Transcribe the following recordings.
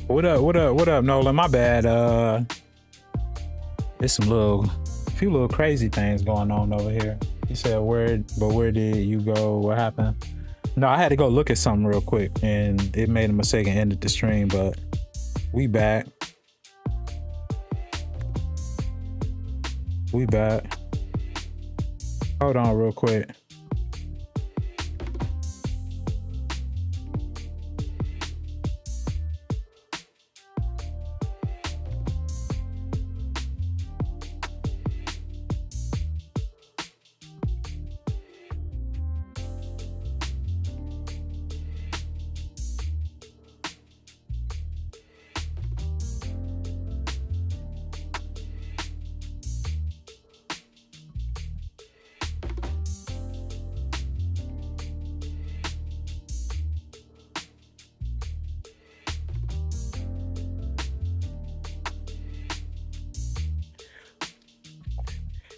What up? What up? What up, Nolan? My bad. There's some few little crazy things going on over here. You said where did you go? What happened? No, I had to go look at something real quick, and it made a mistake and ended the stream. But we back. We back. Hold on, real quick.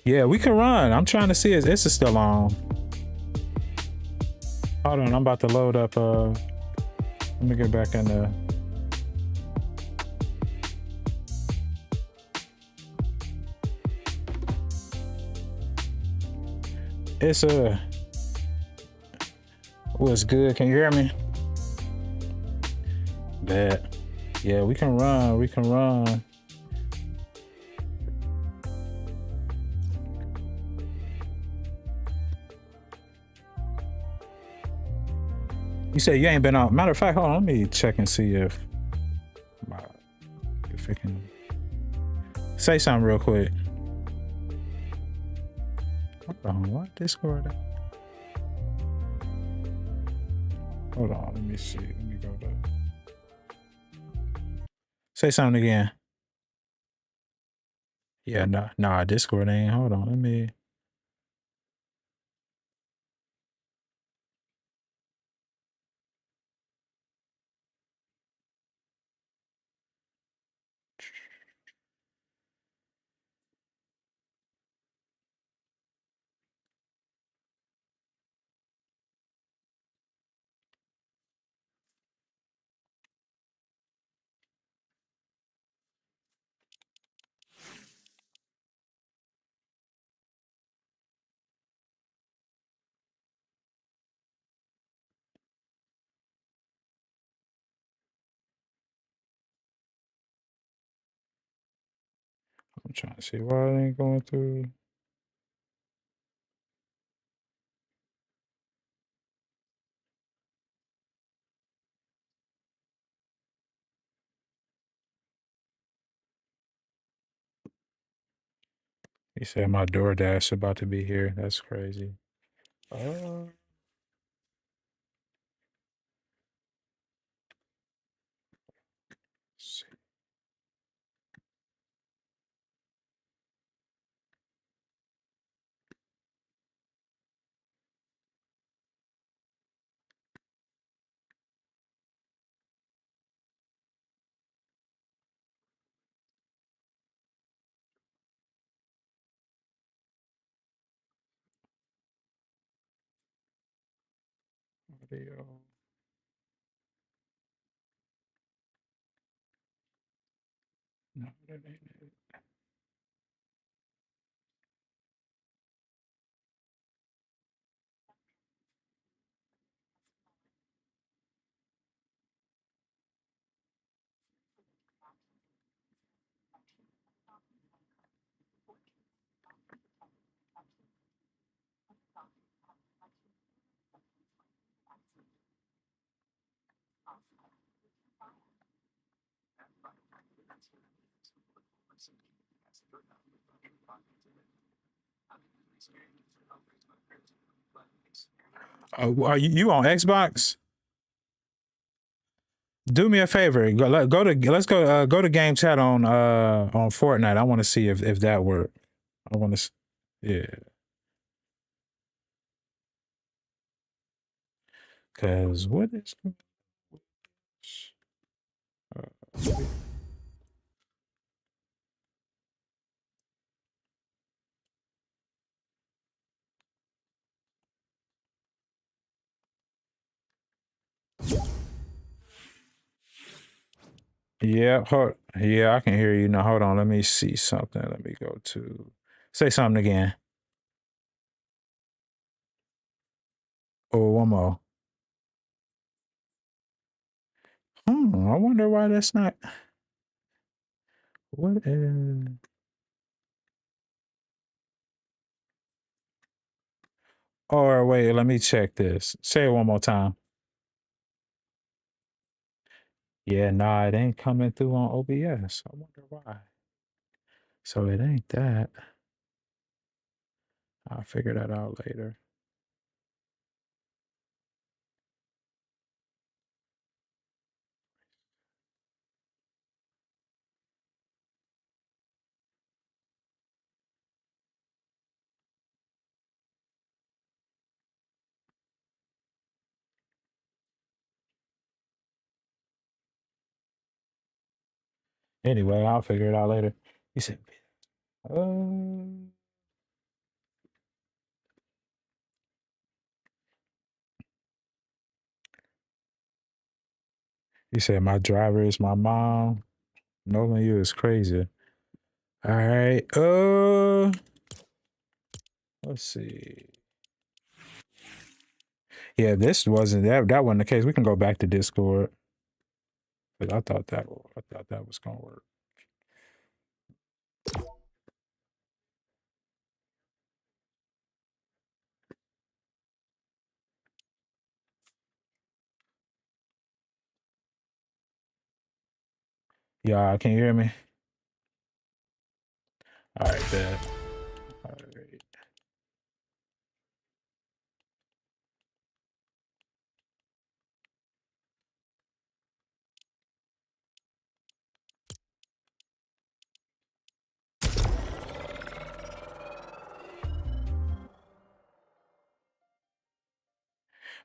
Yeah, we can run. I'm trying to see if this is still on. Hold on, I'm about to load up. Let me get back in the. It's what's good? Can you hear me? Bet. Yeah, we can run. We can run. You said you ain't been out. Matter of fact, hold on. Let me check and see if it can say something real quick. Hold on. What Discord? Hold on. Let me see. Let me go to. Say something again. Yeah, nah, Discord ain't. Hold on. Let me. I'm trying to see why it ain't going through. He said my DoorDash about to be here. That's crazy. See. Audio. No, that ain't it. Are you on Xbox? Do me a favor. Let's go to game chat on Fortnite. I want to see if that worked. I want to. Yeah. Cause what is? Yeah, yeah, I can hear you now. Hold on, let me see something. Let me go to say something again. Oh, one more. I wonder why that's not. What is? Or wait, let me check this. Say it one more time. Yeah, nah, it ain't coming through on OBS. I wonder why. So it ain't that. I'll figure that out later. Anyway, I'll figure it out later. You said, uh, you said my driver is my mom. Nolan, you is crazy. All right. Let's see. Yeah, this wasn't that. That wasn't the case. We can go back to Discord. But I thought that was gonna work. Yeah, can you hear me? All right, bet. All right.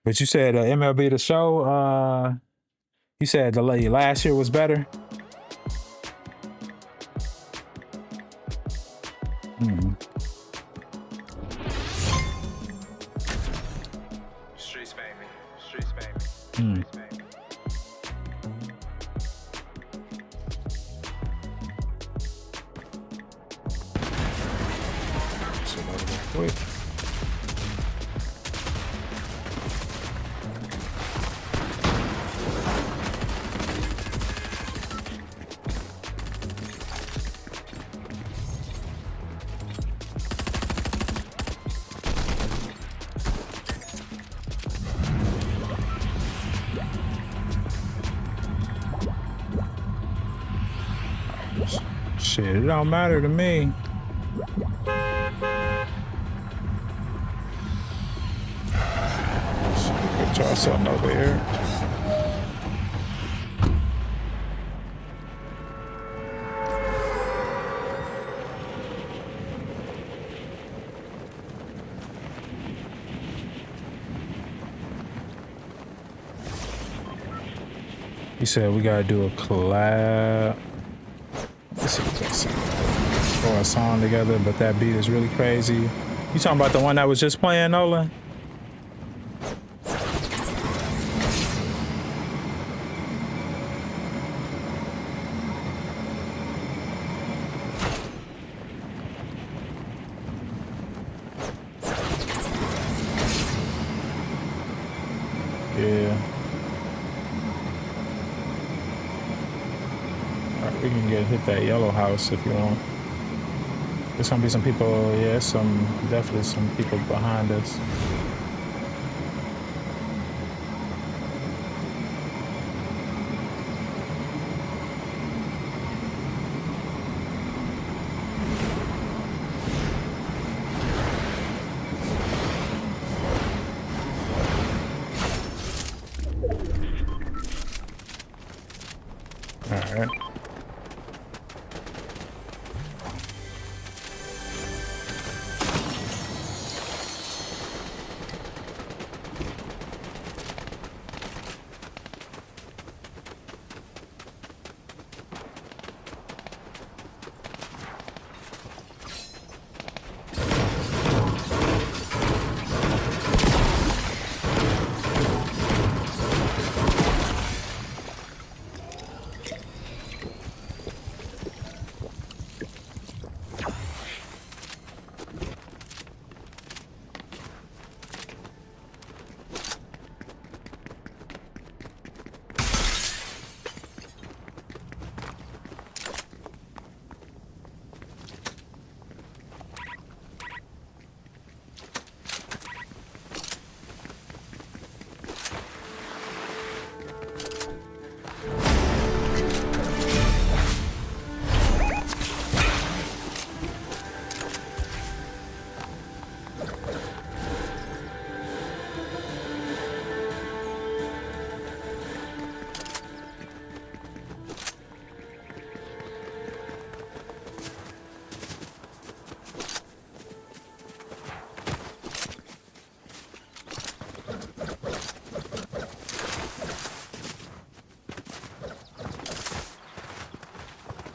But you said MLB the show. You said the last year was better. Mm. Streets baby, streets baby, Mm. streets baby. So that was quick. Shit, it don't matter to me. Get y'all something over here. He said we gotta do a collab. Let's see if we got some, or a song together, but that beat is really crazy. You talking about the one that was just playing, Nolan? Yeah. Alright, we can hit that yellow house if you want. There's gonna be some people, yeah, definitely some people behind us. Alright.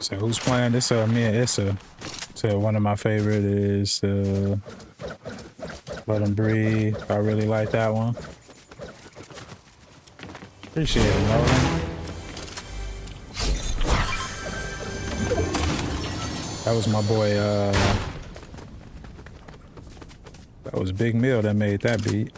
So who's playing this? Me and Issa. So one of my favorite is Let 'Em Breathe. I really like that one. Appreciate it, Nolan. That was my boy, that was Big Mill that made that beat.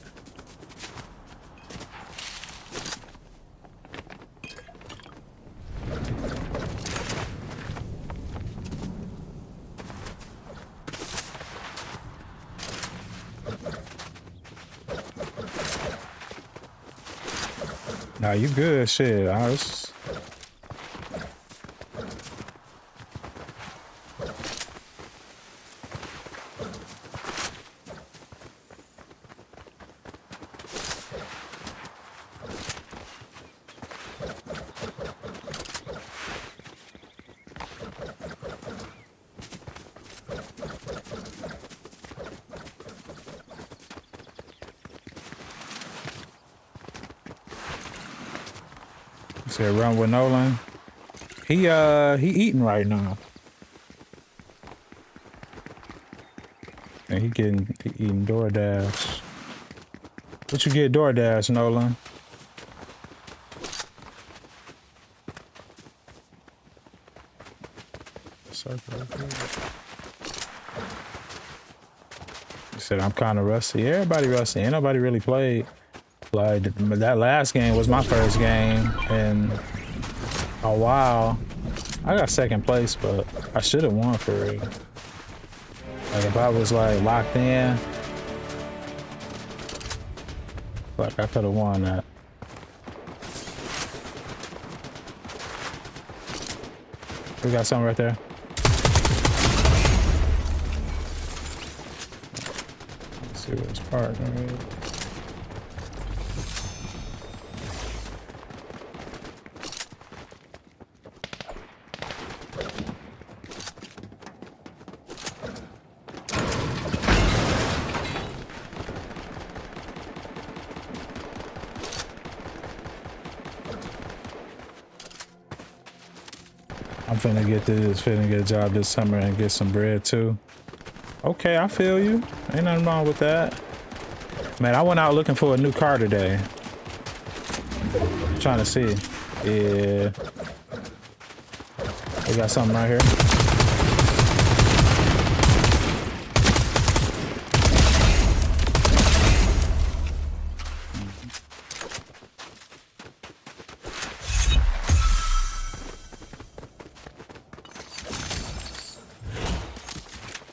Nah, you good, shit. I was... Said run with Nolan. He eating right now. And he eating DoorDash. What you get DoorDash, Nolan? He said I'm kind of rusty. Everybody rusty. Ain't nobody really played. Like, that last game was my first game in a while. I got second place, but I should have won for real. Like, if I was like locked in, like I could have won that. We got something right there. Let's see what his partner is. I'm finna get a job this summer and get some bread too. Okay, I feel you. Ain't nothing wrong with that. Man, I went out looking for a new car today. Trying to see. Yeah. We got something right here.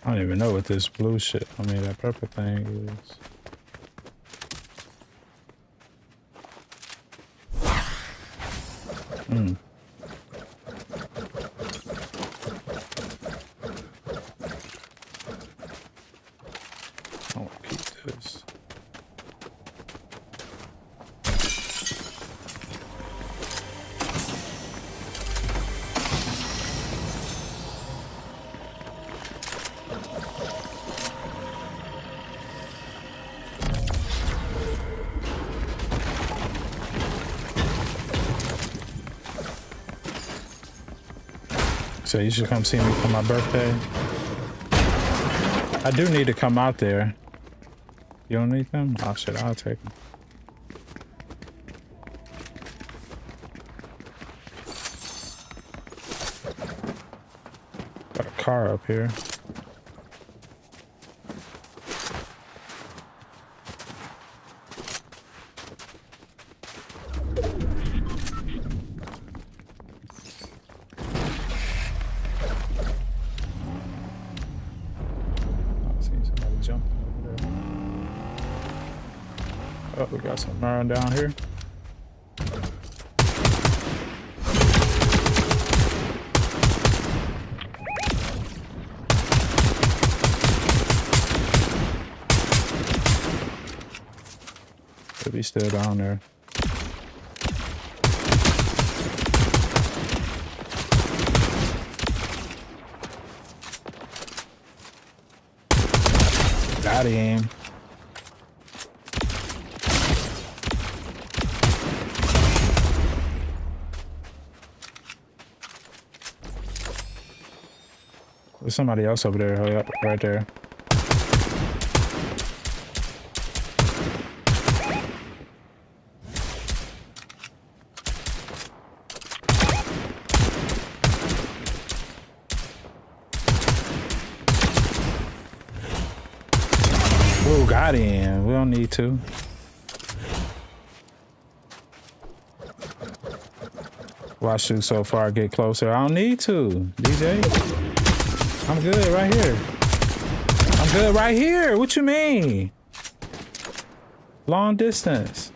I don't even know what this blue shit, I mean that purple thing is. I want to keep this. So you should come see me for my birthday. I do need to come out there. You don't need them? Oh shit, I'll take them. Got a car up here. Oh, we got some iron down here. Could be still down there. Got him. There's somebody else over there. Hurry up, right there. Oh, got him. We don't need to. Why shoot so far? Get closer. I don't need to, DJ. I'm good right here. I'm good right here. What you mean? Long distance.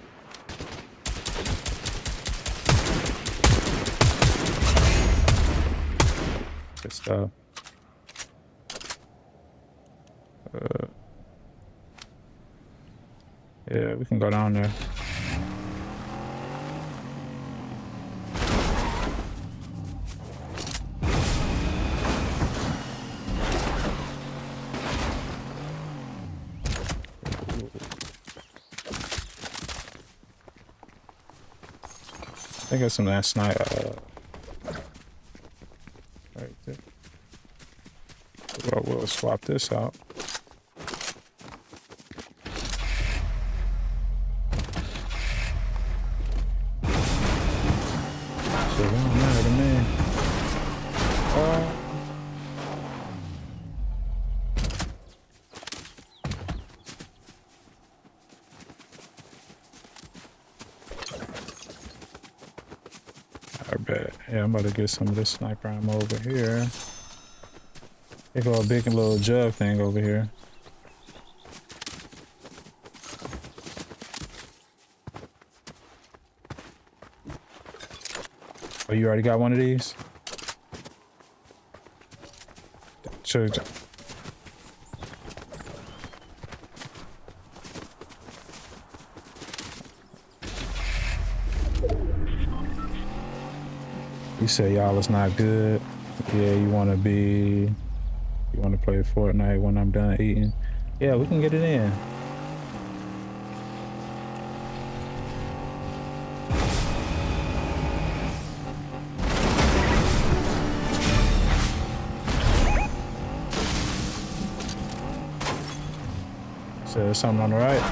Good stuff. Yeah, we can go down there. I think it's some last night. Right there. Well, we'll swap this out. So it don't matter to me. I bet. Yeah, I'm about to get some of this sniper ammo over here. They got a big little jug thing over here. Oh, you already got one of these? Sure. You say y'all is not good. Yeah, you want to play Fortnite when I'm done eating. Yeah, we can get it in. So there's something on the right.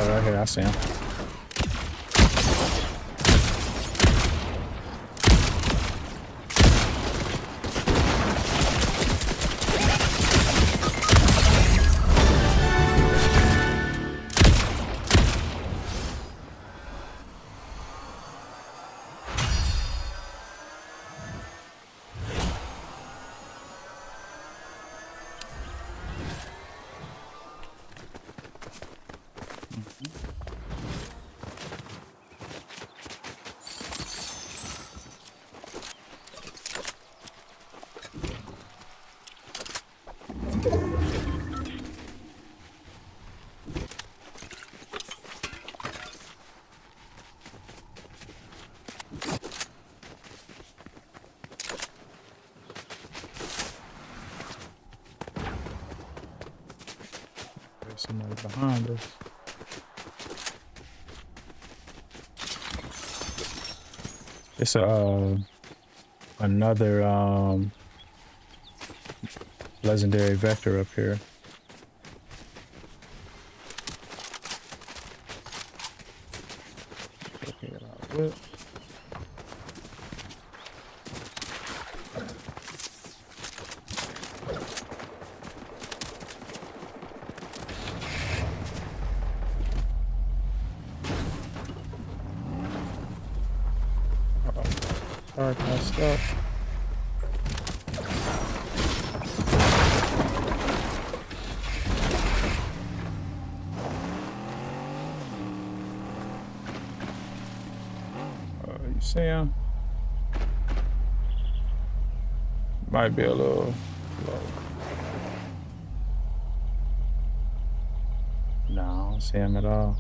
Right here, I see him. There's somebody behind us. It's another legendary vector up here. Alright, messed up. You see him? Might be a little low. No, I don't see him at all.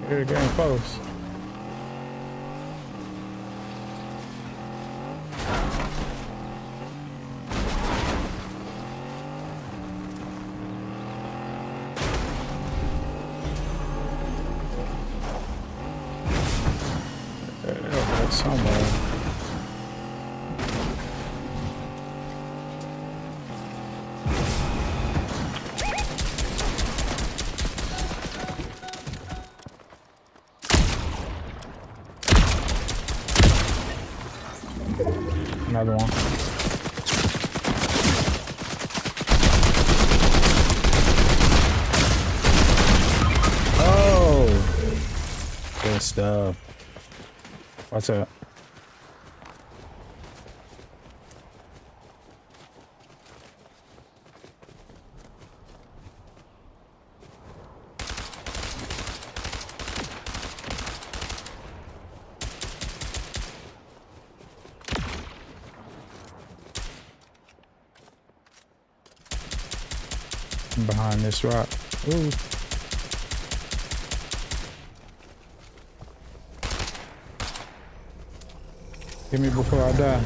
You're getting close. Another one. Oh, good stuff. What's up? Behind this rock. Ooh. Get me before I die.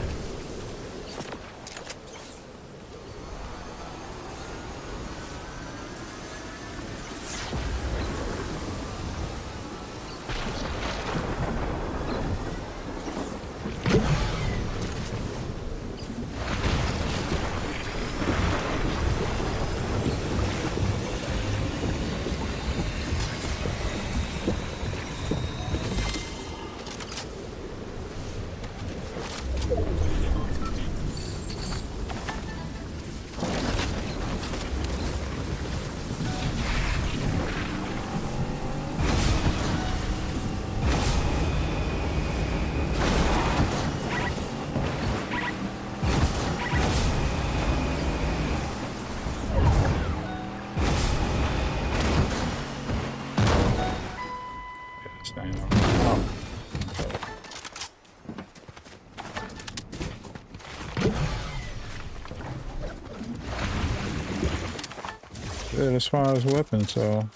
Good as far as weapons, so. All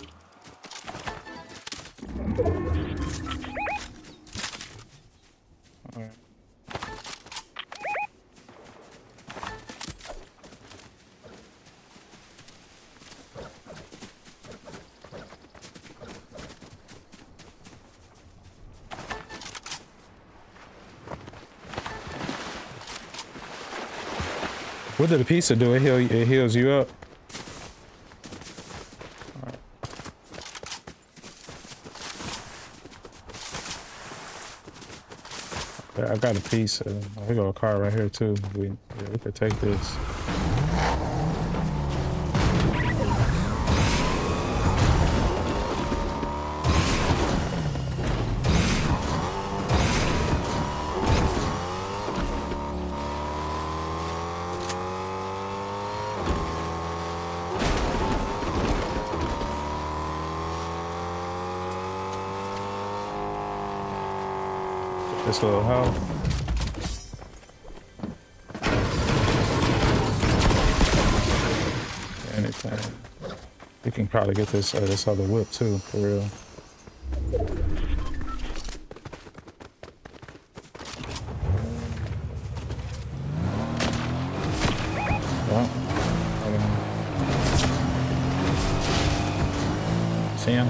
right. What did the pizza do? It heals you up. I got a piece. We got a car right here too. We could take this. This little house. Anything. We can probably get this this other whip too, for real. Well, see him?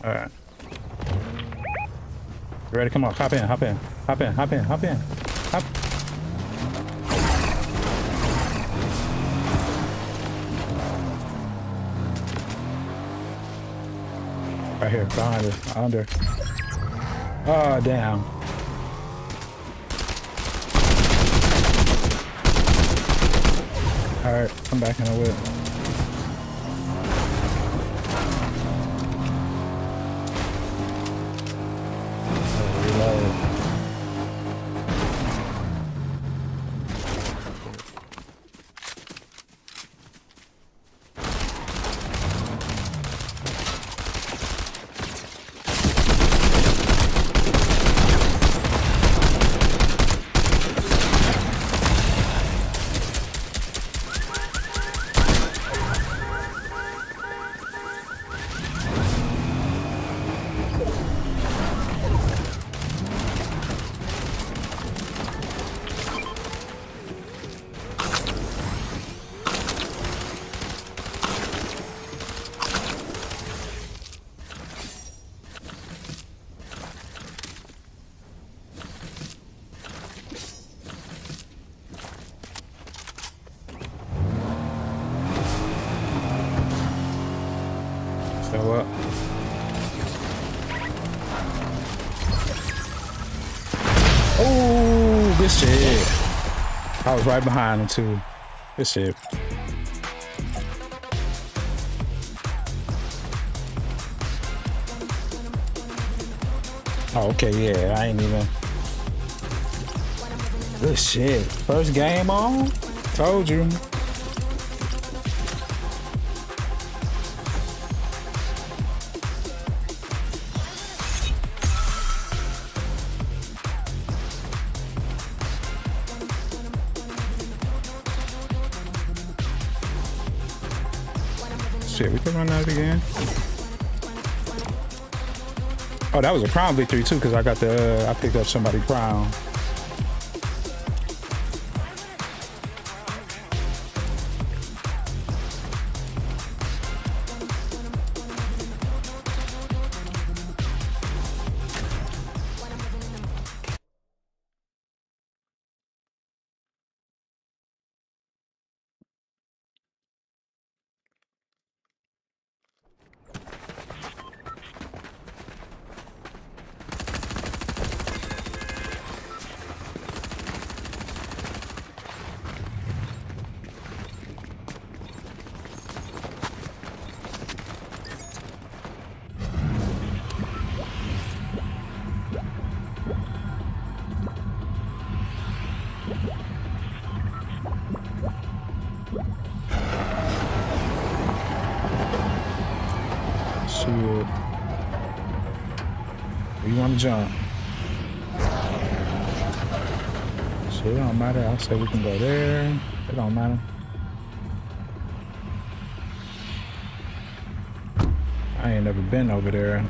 All right. You ready? Come on, hop in, hop in, hop in, hop in, hop in, hop. Right here, behind us, under. Oh, damn. All right, come back in the whip. Good shit. I was right behind him too. Good shit. Oh, okay, yeah, I ain't even. Good shit. First game on? Told you. Shit, we can run that again. Oh, that was a crown victory too, because I got the I picked up somebody's crown. Shit. You want to jump? Shit, it don't matter. I'll say we can go there. It don't matter. I ain't never been over there.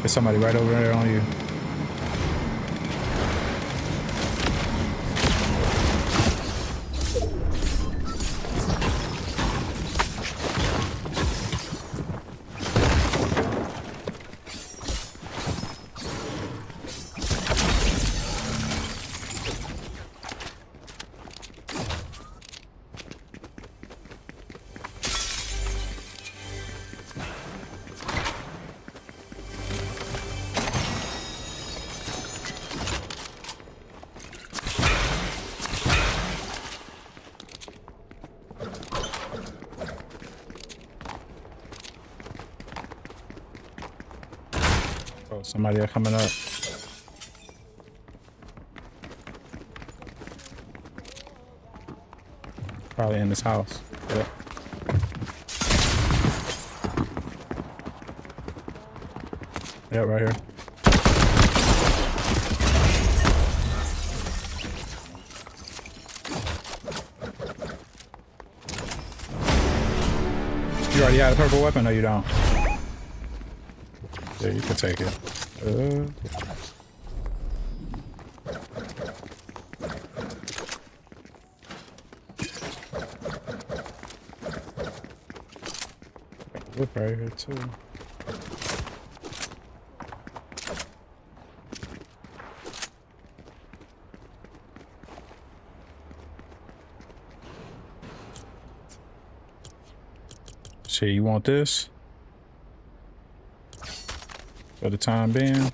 There's somebody right over there on you. Oh, somebody else coming up. Probably in this house. Yeah. Yeah, right here. You already had a purple weapon? No, you don't. Yeah, you can take it. Whip right here too. Shit, you want this? For the time being.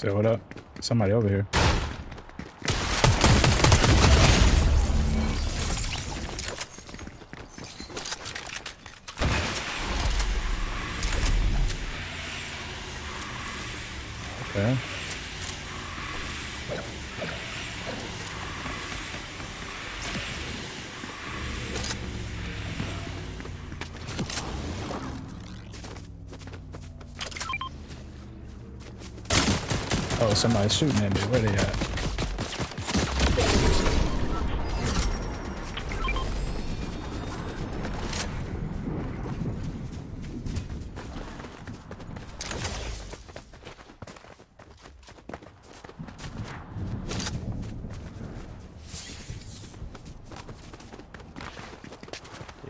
Say what up? Somebody over here. Okay. Oh, somebody's shooting at me. Where they at?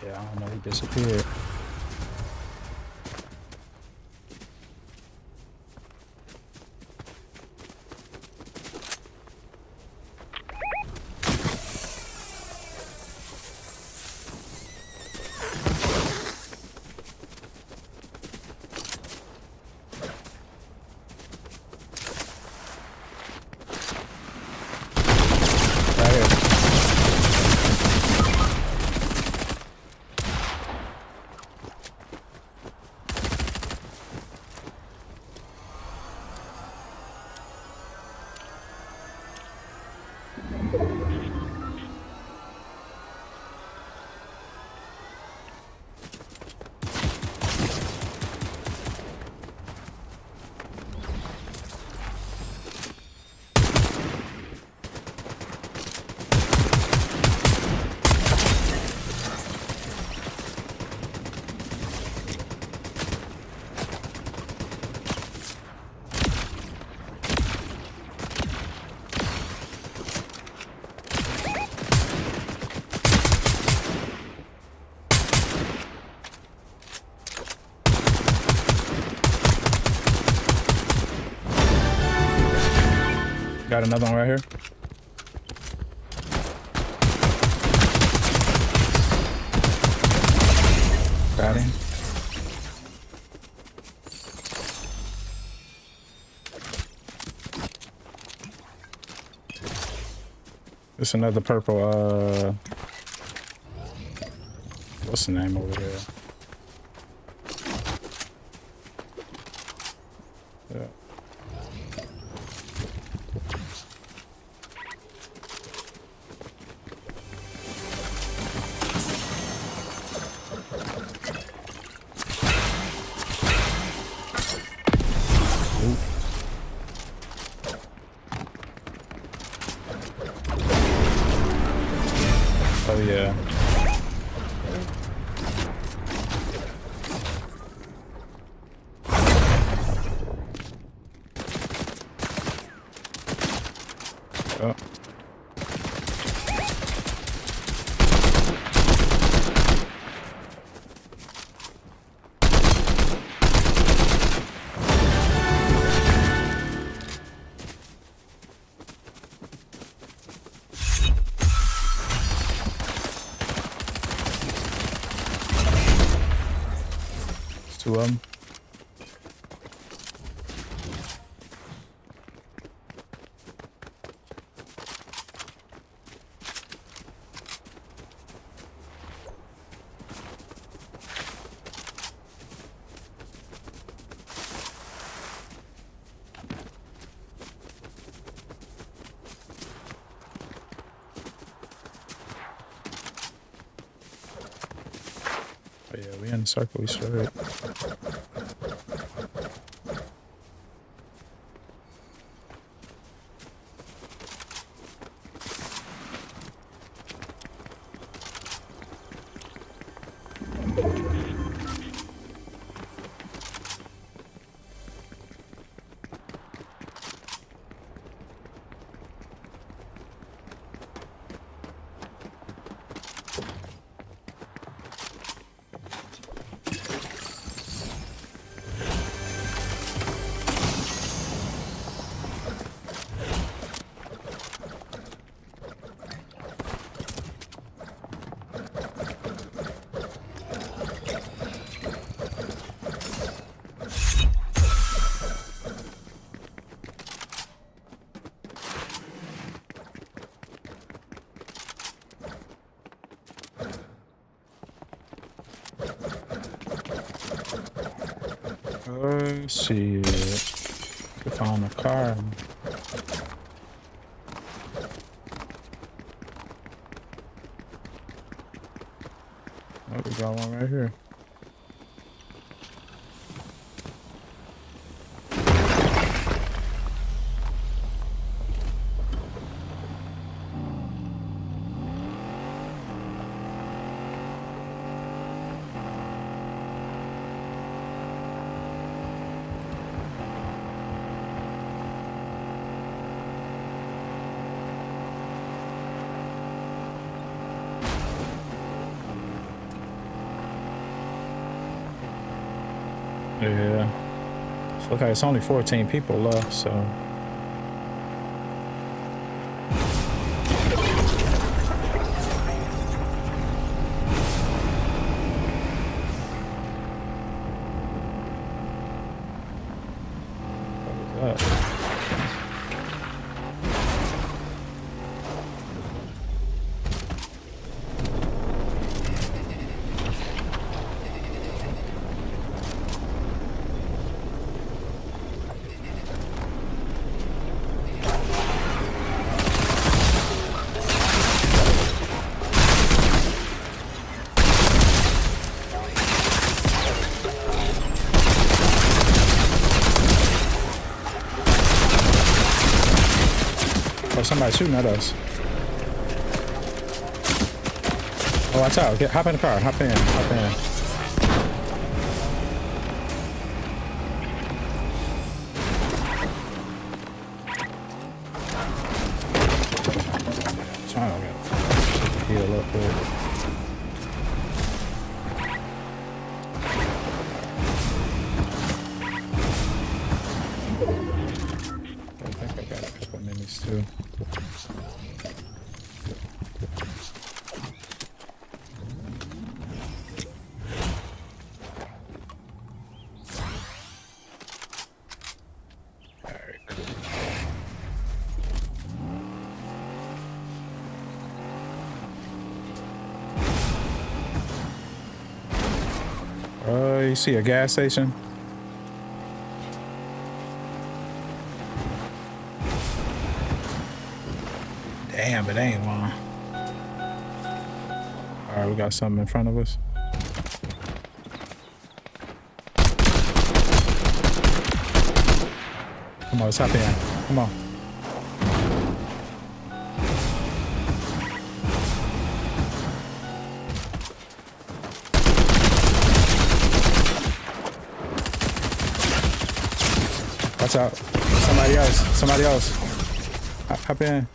Yeah, I don't know. He disappeared. Right here. Got another one right here. Got him. It's another purple, what's the name over there? Yeah. Oh yeah. Oh. Two of them. Oh yeah, we in the circle, we straight. Shit. We found a car. Oh, we got one right here. Yeah. So look like it's only 14 people left, so. What was that? Oh, somebody's shooting at us. Oh, watch out. Hop in the car. Hop in. Hop in. Trying to heal up there. I think I got a couple minis too. You see a gas station? Damn, it ain't one. All right, we got something in front of us. Come on, let's hop in. Come on. Watch out. Somebody else. Somebody else. Hop in.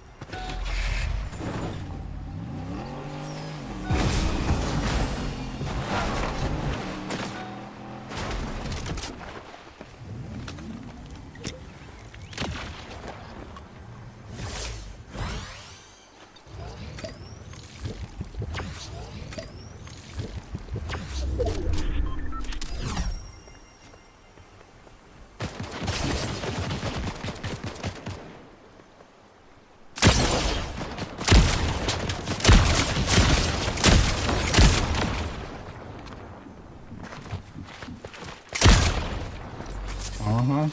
Uh-huh.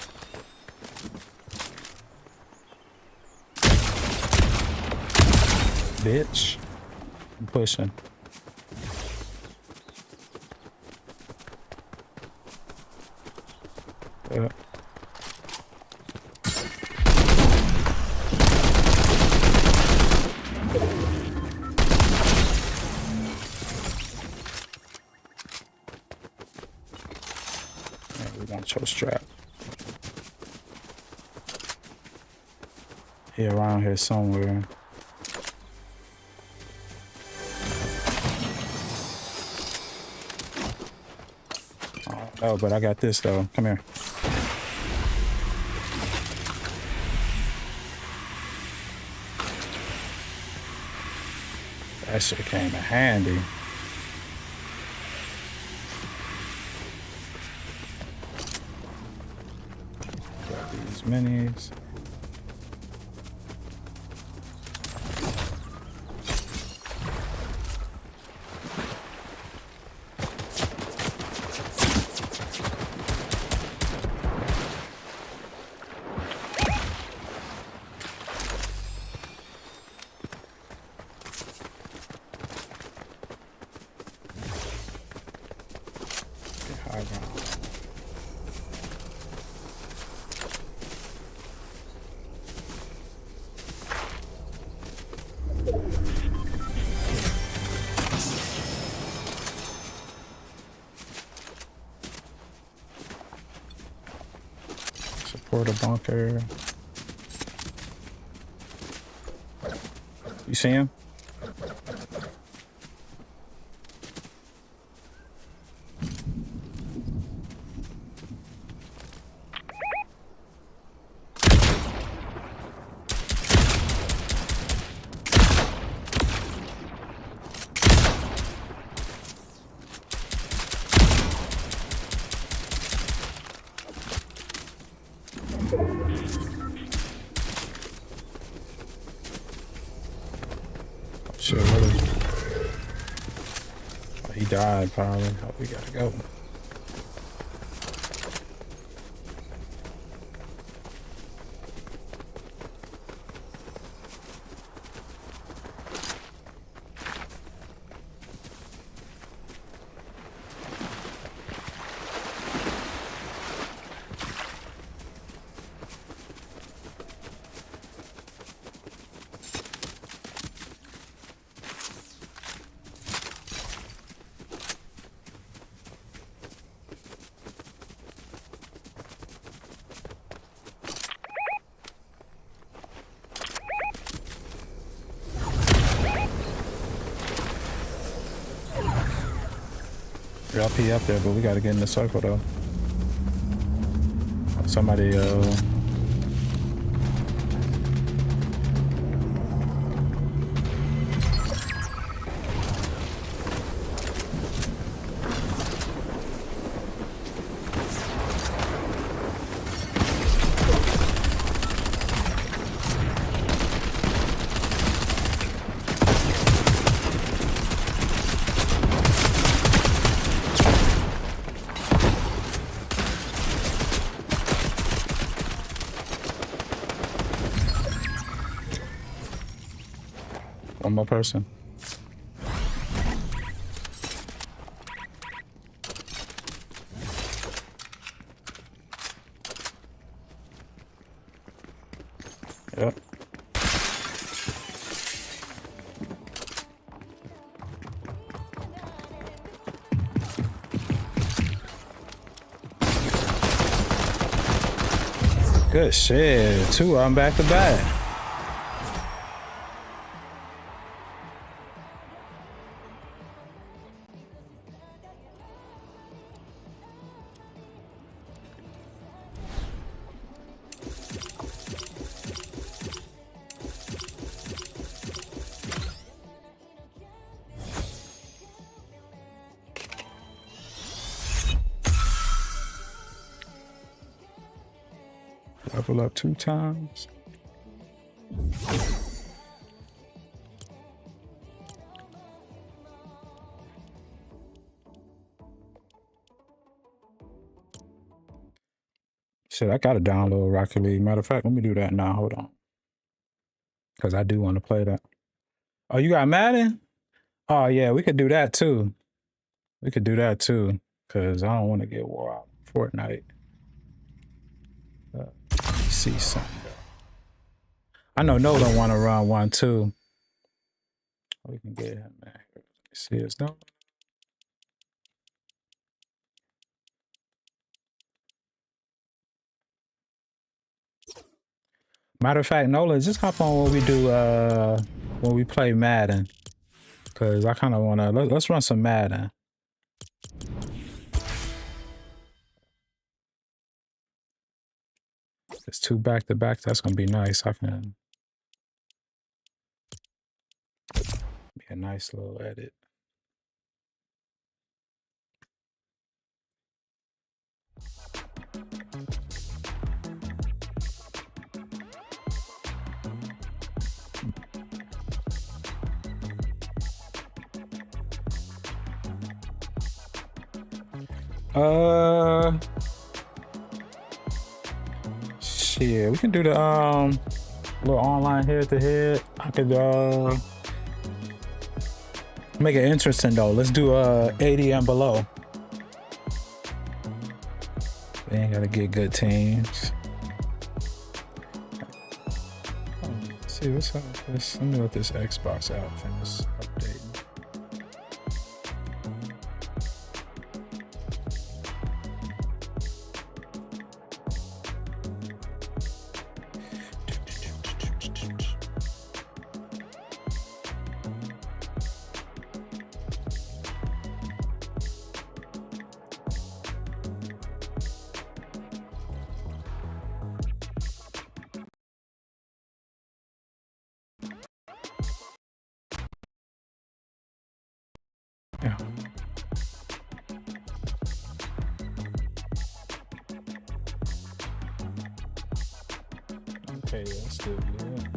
Bitch. I'm pushing. Yeah. We're gonna choke strap. He around here somewhere. Oh, but I got this though. Come here. That shit came in handy. Got these minis. Support a bunker. You see him? Shit, what is it? Oh, he died probably. Oh, we gotta go. LP up there, but we gotta get in the circle though. Somebody one more person. Yep. Good shit. Two, I'm back to back. Level up 2 times. Shit, I gotta download Rocket League. Matter of fact, let me do that now. Hold on. Because I do want to play that. Oh, you got Madden? Oh, yeah, we could do that too. We could do that too. Because I don't want to get wore out. Fortnite. See something. I know No don't want to run one too. We can get him, man. See his no. Matter of fact, Nolan, just hop on when we do when we play Madden. Cause I kinda wanna let's run some Madden. It's 2 back to back, that's gonna be nice. I can be a nice little edit. Shit, we can do the little online head to head. I could make it interesting though. Let's do 80 and below. They ain't gotta get good teams. Let's see what's up with this. Let me let this Xbox out finish updating. Yeah. Okay, that's still good.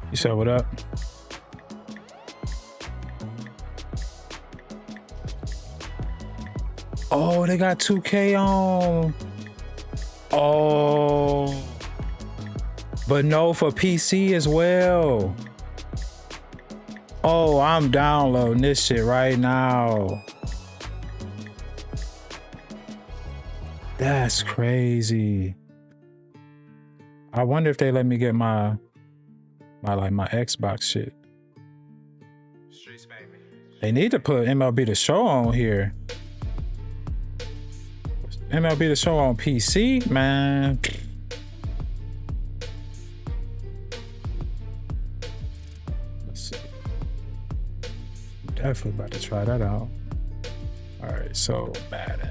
You said what up? Oh, they got 2K on. Oh, but no for PC as well. Oh, I'm downloading this shit right now. That's crazy. I wonder if they let me get my Xbox shit. Streets made me. They need to put MLB The Show on here. MLB The Show on PC, man. Let's see. Definitely about to try that out. All right, so Madden.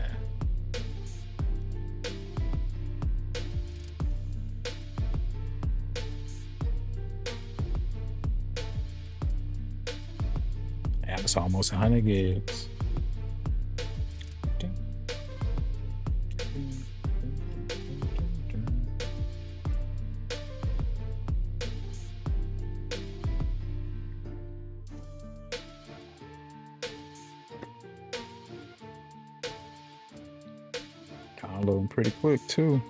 And it's almost 100 gigs. Downloading pretty quick too.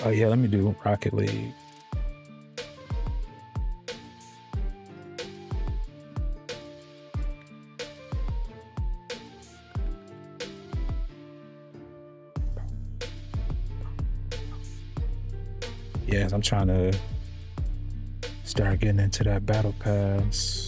Oh yeah, let me do Rocket League. Yes, I'm trying to start getting into that battle pass.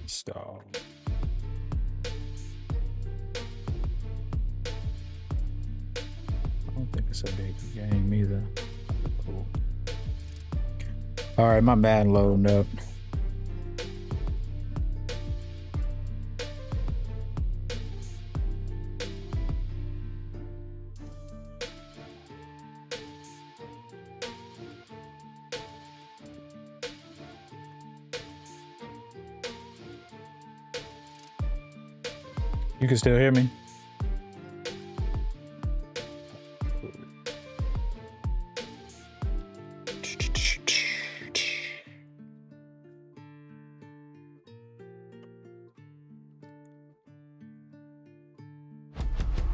Install. I don't think it's a big game either. Cool. All right, my Madden loading up. You can still hear me?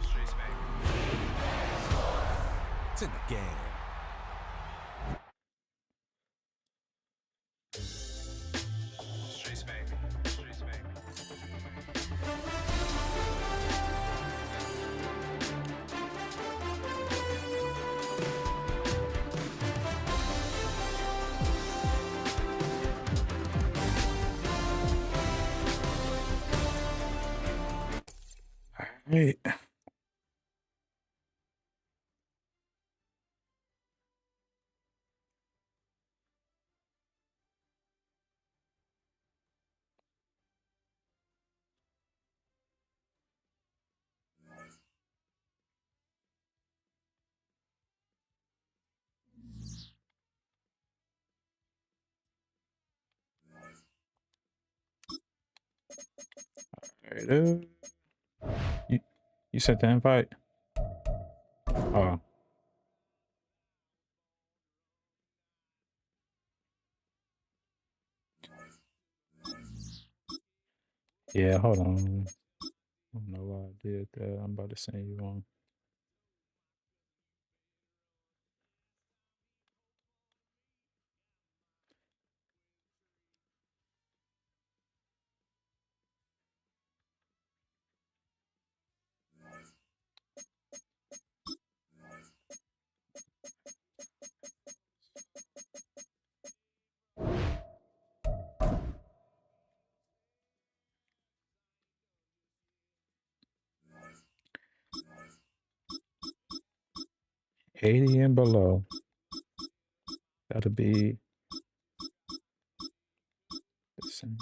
Streets made me. It's in the game. Streets made me. Streets made me. Right. Right. You sent the invite? Oh. Yeah, hold on. I don't know why I did that. I'm about to send you one. $80 and below. Gotta be the same.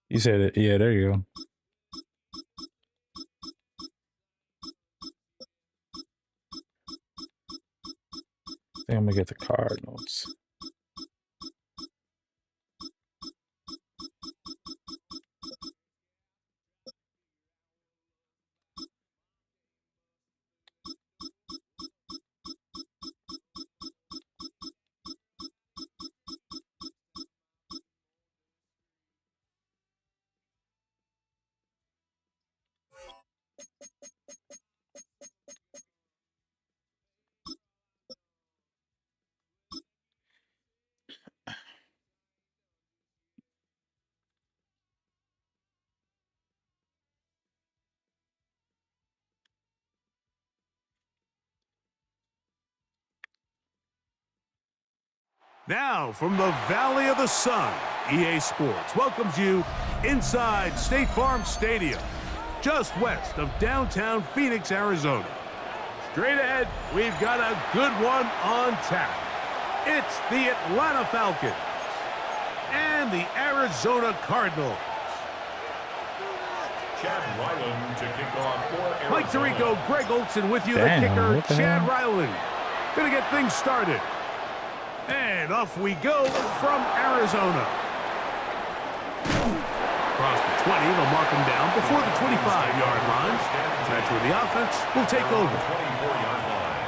You said it. Yeah, there you go. I think I'm gonna get the Cardinals. Now, from the Valley of the Sun, EA Sports welcomes you inside State Farm Stadium, just west of downtown Phoenix, Arizona. Straight ahead, we've got a good one on tap. It's the Atlanta Falcons and the Arizona Cardinals. Chad Ryland to kick off for Arizona. Mike Tirico, Greg Olson with you, Damn, the kicker, what the Chad hell? Ryland. Gonna get things started. And off we go from Arizona. Across the 20, they'll mark him down before the 25-yard line. That's where the offense will take over. 24-yard line.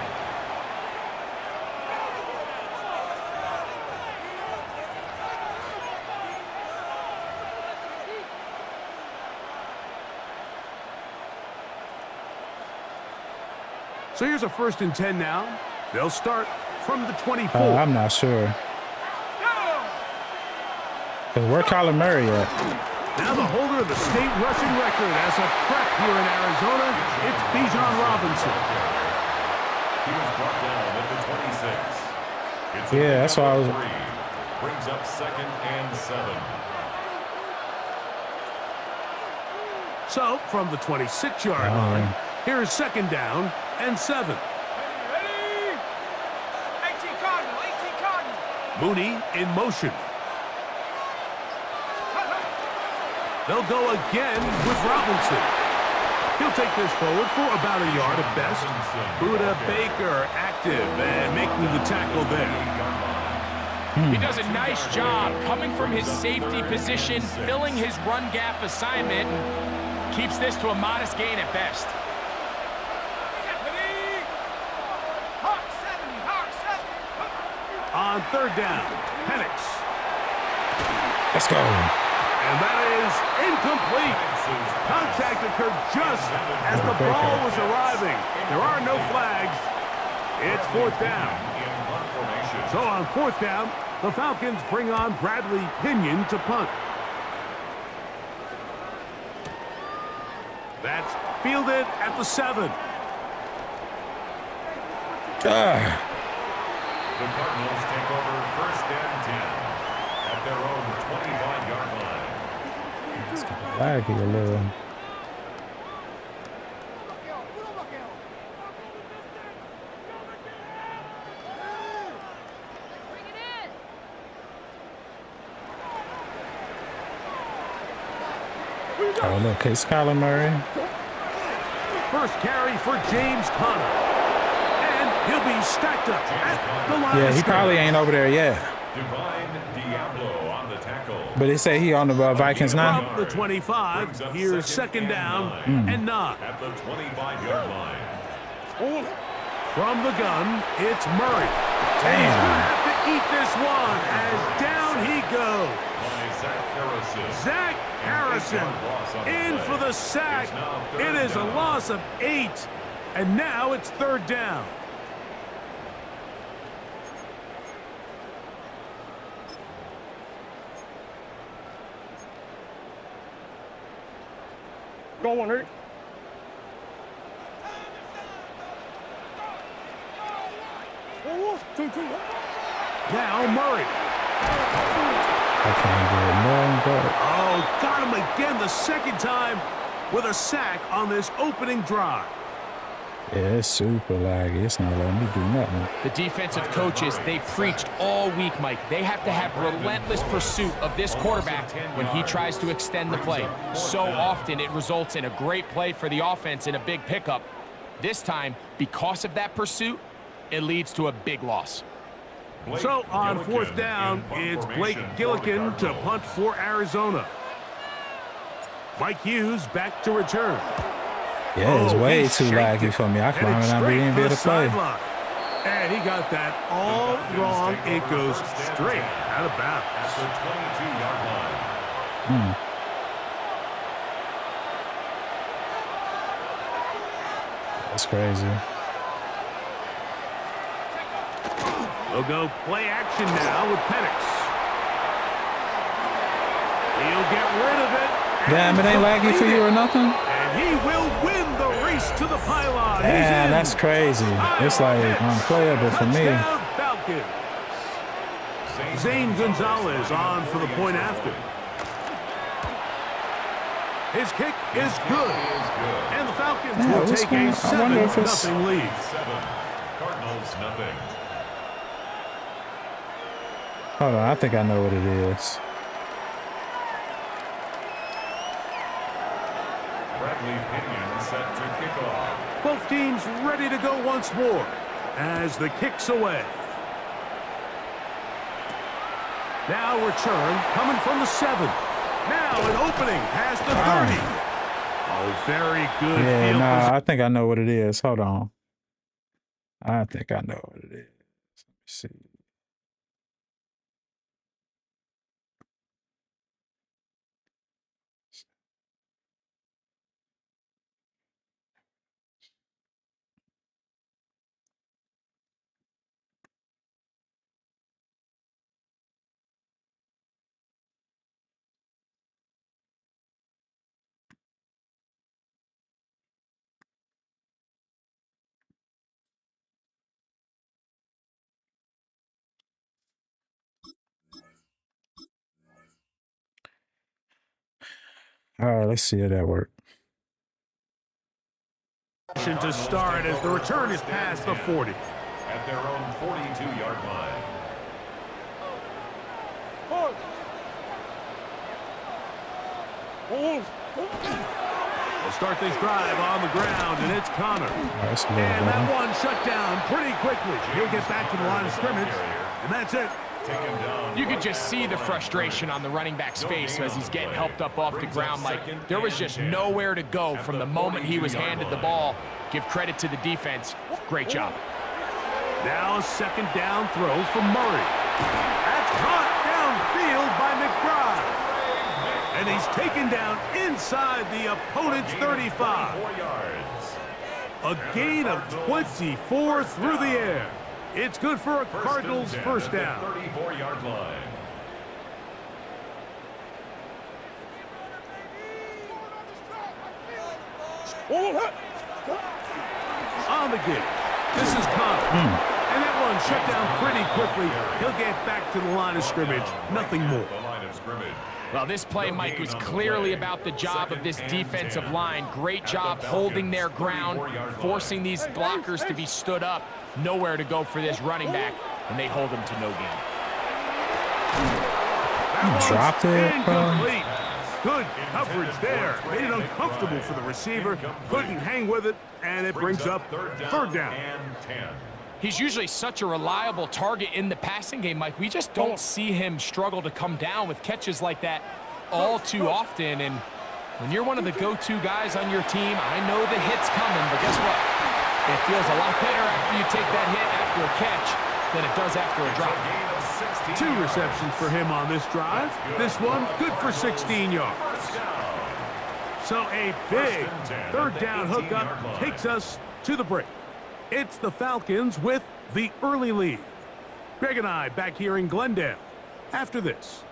So here's a 1st and 10 now. They'll start from the 24. I'm not sure. Cause where Kyler Murray at? Now the holder of the state rushing record as a prep here in Arizona, it's Bijan Robinson. He was brought down at the 26. It's Yeah, that's why I was. 3. Brings up 2nd and 7. So from the 26-yard line, here is 2nd down and 7. Ready? 18 Cardinal, 18 Cardinal. Mooney in motion. They'll go again with Robinson. He'll take this forward for about a yard at best. Buda Baker active and making the tackle there. He does a nice job coming from his safety position, filling his run gap assignment, and keeps this to a modest gain at best. On 3rd down, Penix. Let's go. And that is incomplete. Contact occurred just as the ball was arriving. There are no flags. It's 4th down. So on 4th down, the Falcons bring on Bradley Pinion to punt. That's fielded at the 7. The Cardinals take over 1st and 10 at their own 25-yard line. It's kind of laggy a little. Oh, look, it's Kyler Murray. First carry for James Conner. And he'll be stacked up at the line. Yeah, of he scrimmage. probably ain't over there yet. Divine Diablo on the tackle. But they say he on the Vikings now. From the 25, here's second down and 9. At the 25-yard line. From the gun, it's Murray. And he's Damn. going to have to eat this one as down he goes. By Zach Harrison. Zach Harrison in for the sack. It is a loss of 8. And now it's third down. Go on, Rick. Now Murray. I can't get more than Oh, got him again the second time with a sack on this opening drive. Yeah, it's super laggy. It's not letting me do nothing. The defensive coaches, they preached all week, Mike. They have to have relentless pursuit of this quarterback when he tries to extend the play. So often it results in a great play for the offense and a big pickup. This time, because of that pursuit, it leads to a big loss. So on fourth down, it's Blake Gillikin to punt for Arizona. Mike Hughes back to return. Yeah, it's way he too shanked laggy it, for me. I and can it's not straight even for be able the to play. sideline. And he got that all wrong. It goes straight out of bounds. At the 22-yard line. That's crazy. They'll go play action now with Penix. He'll get rid of it. Damn, it ain't laggy for you or nothing? And he will win the race to the pylon. He's Damn, in. that's crazy. It's like unplayable for me. Touchdown, Falcons. Zane Gonzalez on for the point after. His kick is good. And the Falcons Yeah, will what's take going a on? I wonder if it's- 7-0 lead. 7. Cardinals, nothing. Hold on, I think I know what it is. Bradley Pinion set to kick off. Both teams ready to go once more as the kick's away. Now return coming from the 7. Now an opening past the 30. Oh, very good Yeah, field nah, I think I know what it is. Hold on. I think I know what it is. Let me see. All right, let's see how that worked. to start as the return is past the 40. At their own 42-yard line. They'll start this drive on the ground, and it's Connor. That's a little And that better. one shut down pretty quickly. He'll get back to the line of scrimmage, and that's it. Take him down. You could just see the frustration on the running back's face as he's getting helped up off the ground. Like, there was just nowhere to go from the moment he was handed the ball. Give credit to the defense. Great job. Now a second down throw from Murray. That's caught downfield by McBride. And he's taken down inside the opponent's 35. 4 yards. A gain of 24 through the air. It's good for a Cardinals first down. 34-yard line. On the gig. This is Connor. And that one shut down pretty quickly. He'll get back to the line of scrimmage. Nothing more. The line of scrimmage. Well, this play, Mike, was clearly about the job of this defensive line. Great job holding their ground, forcing these blockers to be stood up. Nowhere to go for this running back, and they hold him to no gain. Dropped it, Incomplete. Good coverage there. Made it uncomfortable for the receiver. Couldn't hang with it, and it brings up third down. And 10. He's usually such a reliable target in the passing game, Mike. We just don't see him struggle to come down with catches like that all too often. And when you're one of the go-to guys on your team, I know the hit's coming, but guess what? It feels a lot better after you take that hit after a catch than it does after a drop. 2 receptions for him on this drive. This one good for 16 yards. So a big third down hookup takes us to the break. It's the Falcons with the early lead. Greg and I back here in Glendale after this.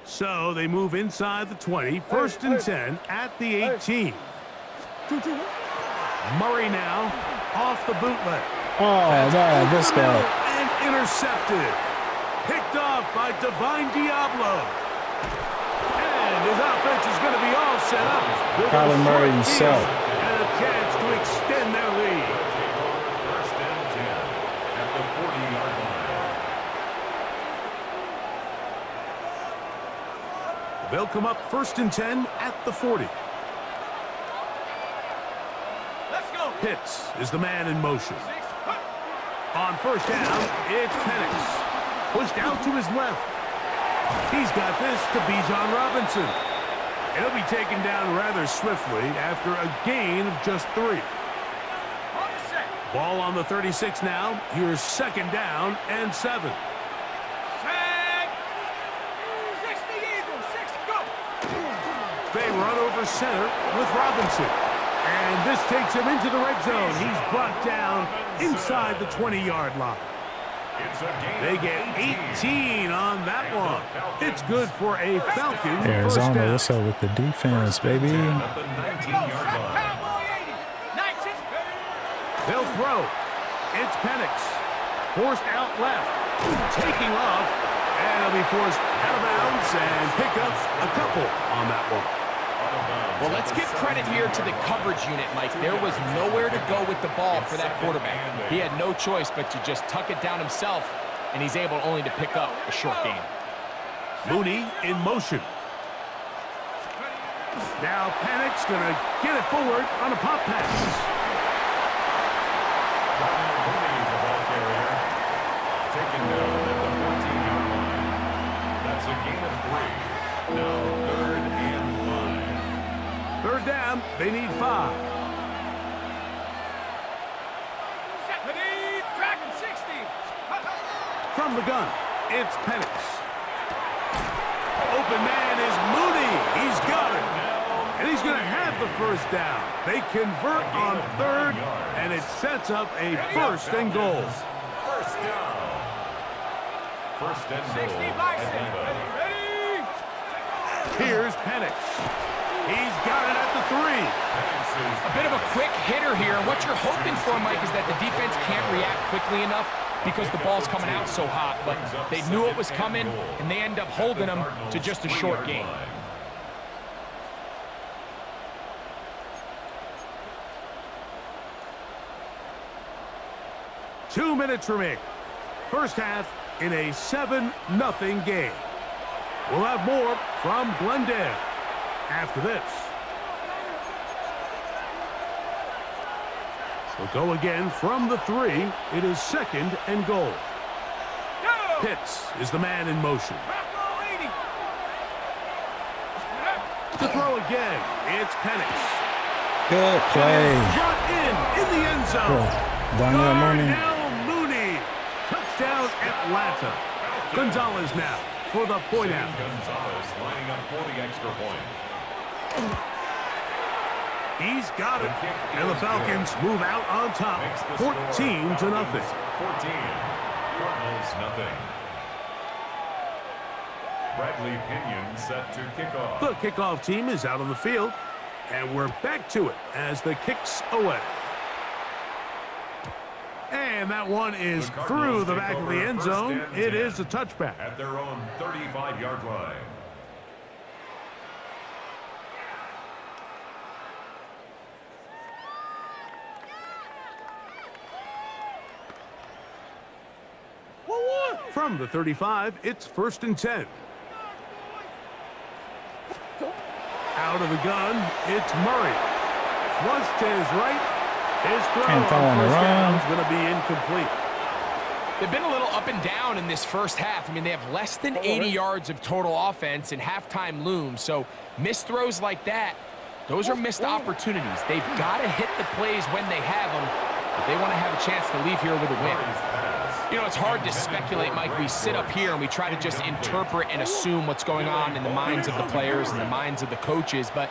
So they move inside the 20, 1st and 10 at the 18. Murray now off the bootleg. Oh, man, this guy. And intercepted. Picked off by Divine Diablo. And his offense is going to be all set up. with a Kyler Murray short himself. field And a chance to extend their lead. First and 10 at the 40-yard line. They'll come up 1st and 10 at the 40. Let's go. Pitts is the man in motion. On 1st down, it's Penix. Pushed out to his left. He's got this to Bijan Robinson. He'll be taken down rather swiftly after a gain of just 3. On the set. Ball on the 36 now. Here's 2nd down and 7. Set. 60 Eagles. 6, go. They run over center with Robinson. And this takes him into the red zone. He's brought down inside the 20-yard line. It's a gain They of get 18 on that one. It's good for a Falcon first Arizona, down. what's up with the defense, baby? at the 19-yard line. Cowboy 80. 19. They'll throw. It's Penix. Forced out left. Taking off. And he'll be forced out of bounds and pick up a couple on that one. Well, let's give credit here to the coverage unit, Mike. There was nowhere to go with the ball for that quarterback. He had no choice but to just tuck it down himself, and he's able only to pick up a short gain. Mooney in motion. Now Penix going to get it forward on a pop pass. Mooney, the ball carrier, taken down at the 14-yard line. That's a gain of 3. Now 3rd and 5. 3rd down, they need 5. Lead. Dragon 60. From the gun, it's Penix. Open man is Mooney. He's got it. And he's going to have the 1st down. They convert on 3rd, and it sets up a 1st and goal. First down. First and 60 goal. by 6. Atlanta. Ready. Here's Penix. He's got it at the 3. A bit of a quick hitter here. What you're hoping for, Mike, is that the defense can't react quickly enough because the ball's coming out so hot. But they knew it was coming, and they end up holding them to just a short gain. Two minutes remaining. First half in a 7-0 game. We'll have more from Glendale after this. We'll go again from the 3. It is 2nd and goal. Go. Pitts is the man in motion. Ball 80. To throw again, it's Penix. Good play. Brought in the end zone. Darnell Mooney. Darnell Mooney. Touchdown Atlanta. Gonzalez now for the point after. Gonzalez lining up for the extra point. He's got it. And the Falcons move out on top, 14-0. 14. Cardinals nothing. Bradley Pinion set to kick off. The kickoff team is out on the field, and we're back to it as the kick's away. And that one is through the back of the end zone. It is a touchback. At their own 35-yard line. From the 35, it's 1st and 10. Out of the gun, it's Murray. Flush to his right. His throw Can't throw on on the first down run. is going to be incomplete. They've been a little up and down in this first half. I mean, they have less than 80 yards of total offense and halftime looms. So missed throws like that, those are missed opportunities. They've got to hit the plays when they have them if they want to have a chance to leave here with a win. You know, it's hard to speculate, Mike. We sit up here and we try to just interpret and assume what's going on in the minds of the players and the minds of the coaches, but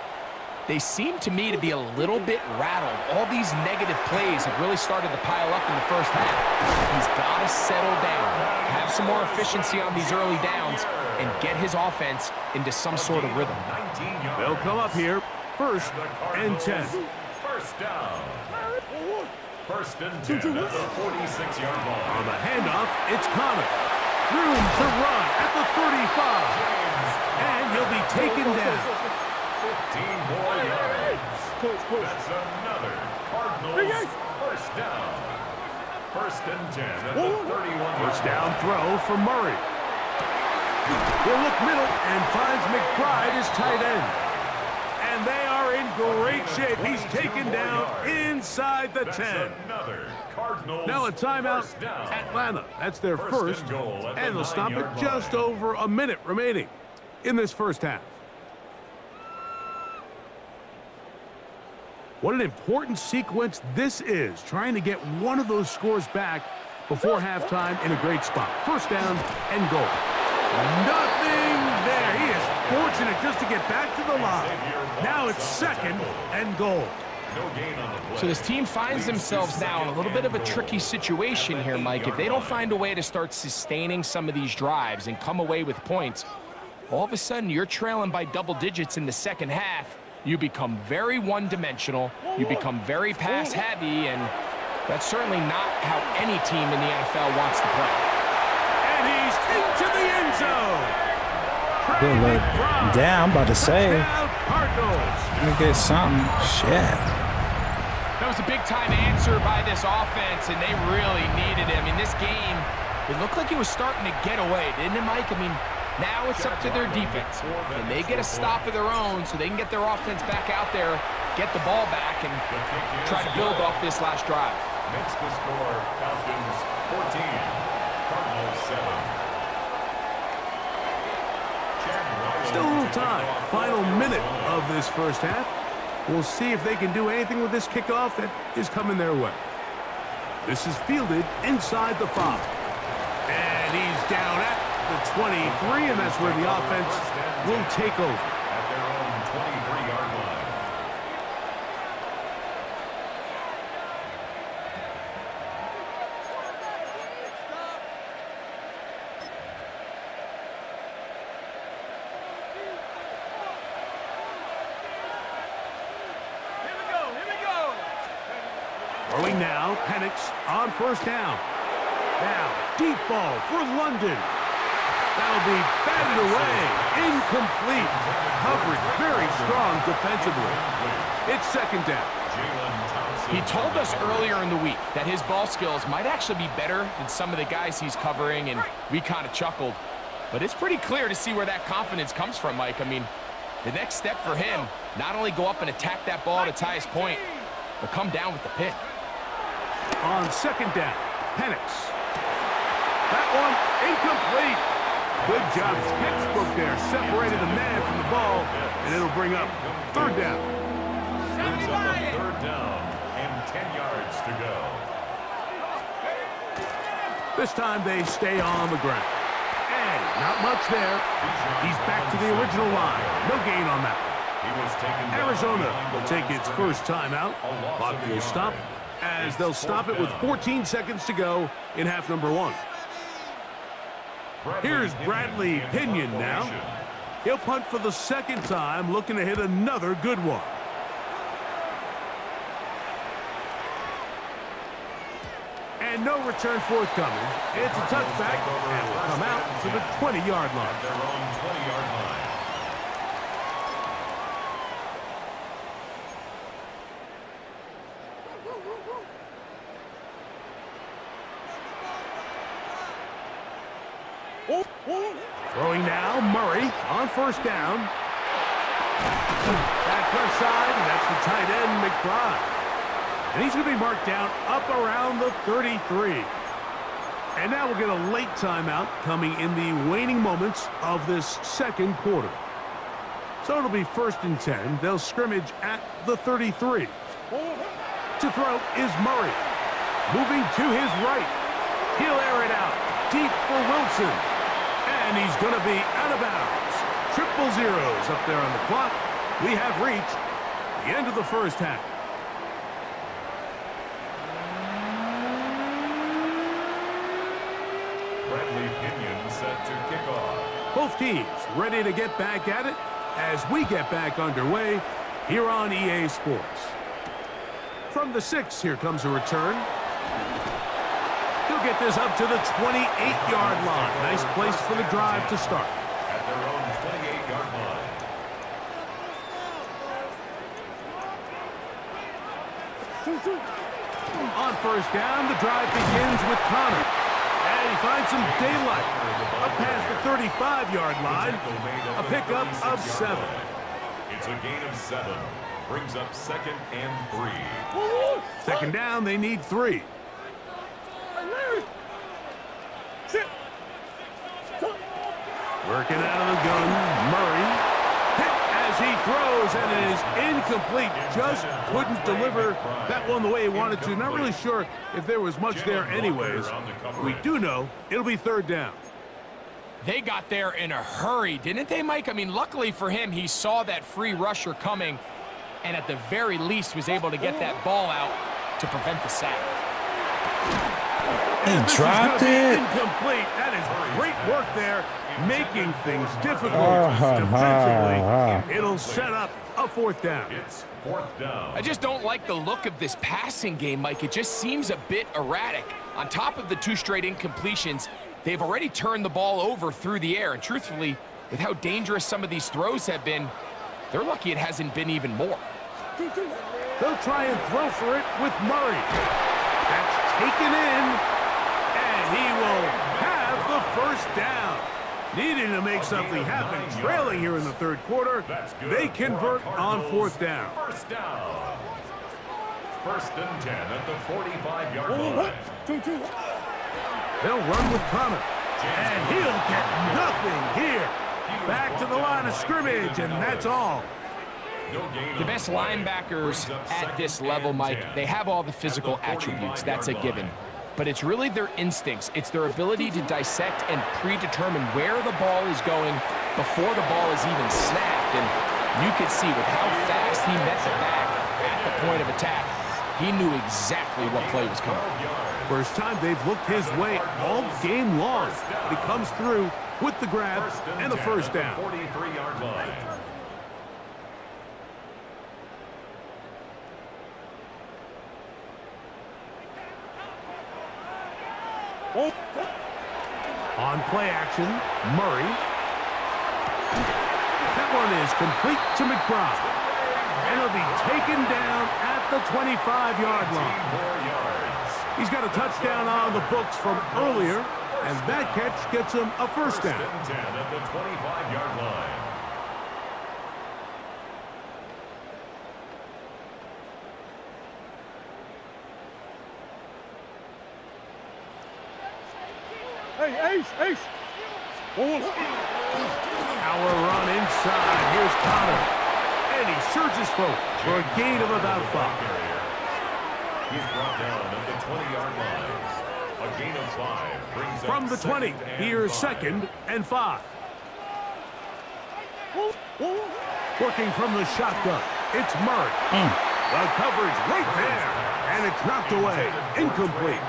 they seem to me to be a little bit rattled. All these negative plays have really started to pile up in the first half. He's got to settle down, have some more efficiency on these early downs, and get his offense into some sort of rhythm. They'll come up here, 1st and 10. First down. 1st and 10 at the 46-yard line. On the handoff, it's Connor. Room to run at the 35. And he'll be taken down. 15 more yards. That's another Cardinals first down. 1st and 10 at the 31. First down throw for Murray. He'll look middle and finds McBride as tight end. And they are in great shape. He's taken down inside the 10. Now a timeout, Atlanta. That's their first, and they'll stop it just over a minute remaining in this first half. What an important sequence this is, trying to get one of those scores back before halftime in a great spot. First down and goal. Nothing there. He is fortunate just to get back to the line. Now it's 2nd and goal. So this team finds themselves now in a little bit of a tricky situation here, Mike. If they don't find a way to start sustaining some of these drives and come away with points, all of a sudden you're trailing by double digits in the second half. You become very one-dimensional, you become very pass-heavy, and that's certainly not how any team in the NFL wants to play. And he's into the end zone. Good look. Damn, I'm about to say. Cardinals. Let me get something. Shit. That was a big-time answer by this offense, and they really needed it. I mean, this game, it looked like it was starting to get away, didn't it, Mike? I mean, now it's up to their defense. Can they get a stop of their own so they can get their offense back out there, get the ball back, and try to build off this last drive? Makes the score Falcons 14, Cardinals 7. Still a little time. Final minute of this first half. We'll see if they can do anything with this kickoff that is coming their way. This is fielded inside the 5. And he's down at the 23, and that's where the offense will take over. At their own 23-yard line. Throwing now, Penix on first down. Now, deep ball for London. That'll be batted away. Incomplete. Coverage very strong defensively. It's 2nd down. He told us earlier in the week that his ball skills might actually be better than some of the guys he's covering, and we kind of chuckled. But it's pretty clear to see where that confidence comes from, Mike. I mean, the next step for him, not only go up and attack that ball at its highest point, but come down with the pick. On 2nd down, Penix. That one incomplete. Good job. Textbook there. Separated the man from the ball, and it'll bring up 3rd down. Brings up a 3rd down and 10 yards to go. This time they stay on the ground. And not much there. He's back to the original line. No gain on that one. Arizona will take its first timeout. Clock will stop as they'll stop it with 14 seconds to go in half number 1. Here's Bradley Pinion now. He'll punt for the 2nd time, looking to hit another good one. And no return forthcoming. It's a touchback, and will come out to the 20-yard line. Their own 20-yard line. Throwing now, Murray on first down. Back left side, and that's the tight end, McBride. And he's going to be marked down up around the 33. And now we'll get a late timeout coming in the waning moments of this second quarter. So it'll be 1st and 10. They'll scrimmage at the 33. To throw is Murray. Moving to his right. He'll air it out. Deep for Wilson. And he's going to be out of bounds. 0-0 up there on the clock. We have reached the end of the first half. Bradley Pinion set to kick off. Both teams ready to get back at it as we get back underway here on EA Sports. From the 6, here comes a return. He'll get this up to the 28-yard line. Nice place for the drive to start. At their own 28-yard line. On first down, the drive begins with Connor. And he finds some daylight. Up past the 35-yard line. A pickup of 7. It's a gain of 7. Brings up 2nd and 3. Second down, they need 3. Working out of the gun, Murray. Hit as he throws, and it is incomplete. Just couldn't deliver that one the way he wanted to. Not really sure if there was much there anyways. We do know it'll be 3rd down. They got there in a hurry, didn't they, Mike? I mean, luckily for him, he saw that free rusher coming, and at the very least was able to get that ball out to prevent the sack. He dropped it. Incomplete. That is great work there, making things difficult defensively. It'll set up a 4th down. It's 4th down. I just don't like the look of this passing game, Mike. It just seems a bit erratic. On top of the 2 straight incompletions, they've already turned the ball over through the air. And truthfully, with how dangerous some of these throws have been, they're lucky it hasn't been even more. They'll try and throw for it with Murray. That's taken in, and he will have the 1st down. Needing to make something happen, trailing here in the 3rd quarter. They convert on 4th down. 1st down. 1st and 10 at the 45-yard line. They'll run with Connor, and he'll get nothing here. Back to the line of scrimmage, and that's all. The best linebackers at this level, Mike, they have all the physical attributes. That's a given. But it's really their instincts. It's their ability to dissect and predetermine where the ball is going before the ball is even snapped. And you could see with how fast he met the back at the point of attack, he knew exactly what play was coming. First time they've looked his way all game long. He comes through with the grab and a 1st down. 43-yard line. On play action, Murray. That one is complete to McBride. And it'll be taken down at the 25-yard line. He's got a touchdown on the books from earlier, and that catch gets him a 1st down. 10 at the 25-yard line. Ace. Our run inside. Here's Connor. And he surges forward for a gain of about 5. He's brought down at the 20-yard line. A gain of 5 brings up From the 20, 2nd and here's 5. 2nd and 5. Working from the shotgun, it's Murray. The coverage right there, and it's knocked away. Incomplete.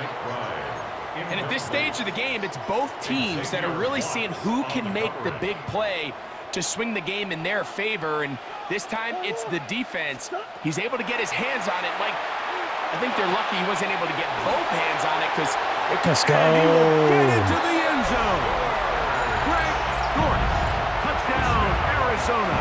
And at this stage of the game, it's both teams that are really seeing who can make the big play to swing the game in their favor. And this time, it's the defense. He's able to get his hands on it. Mike, I think they're lucky he wasn't able to get both hands on it because Let's go. And he will get into the end zone. Greg Dortch, touchdown, Arizona.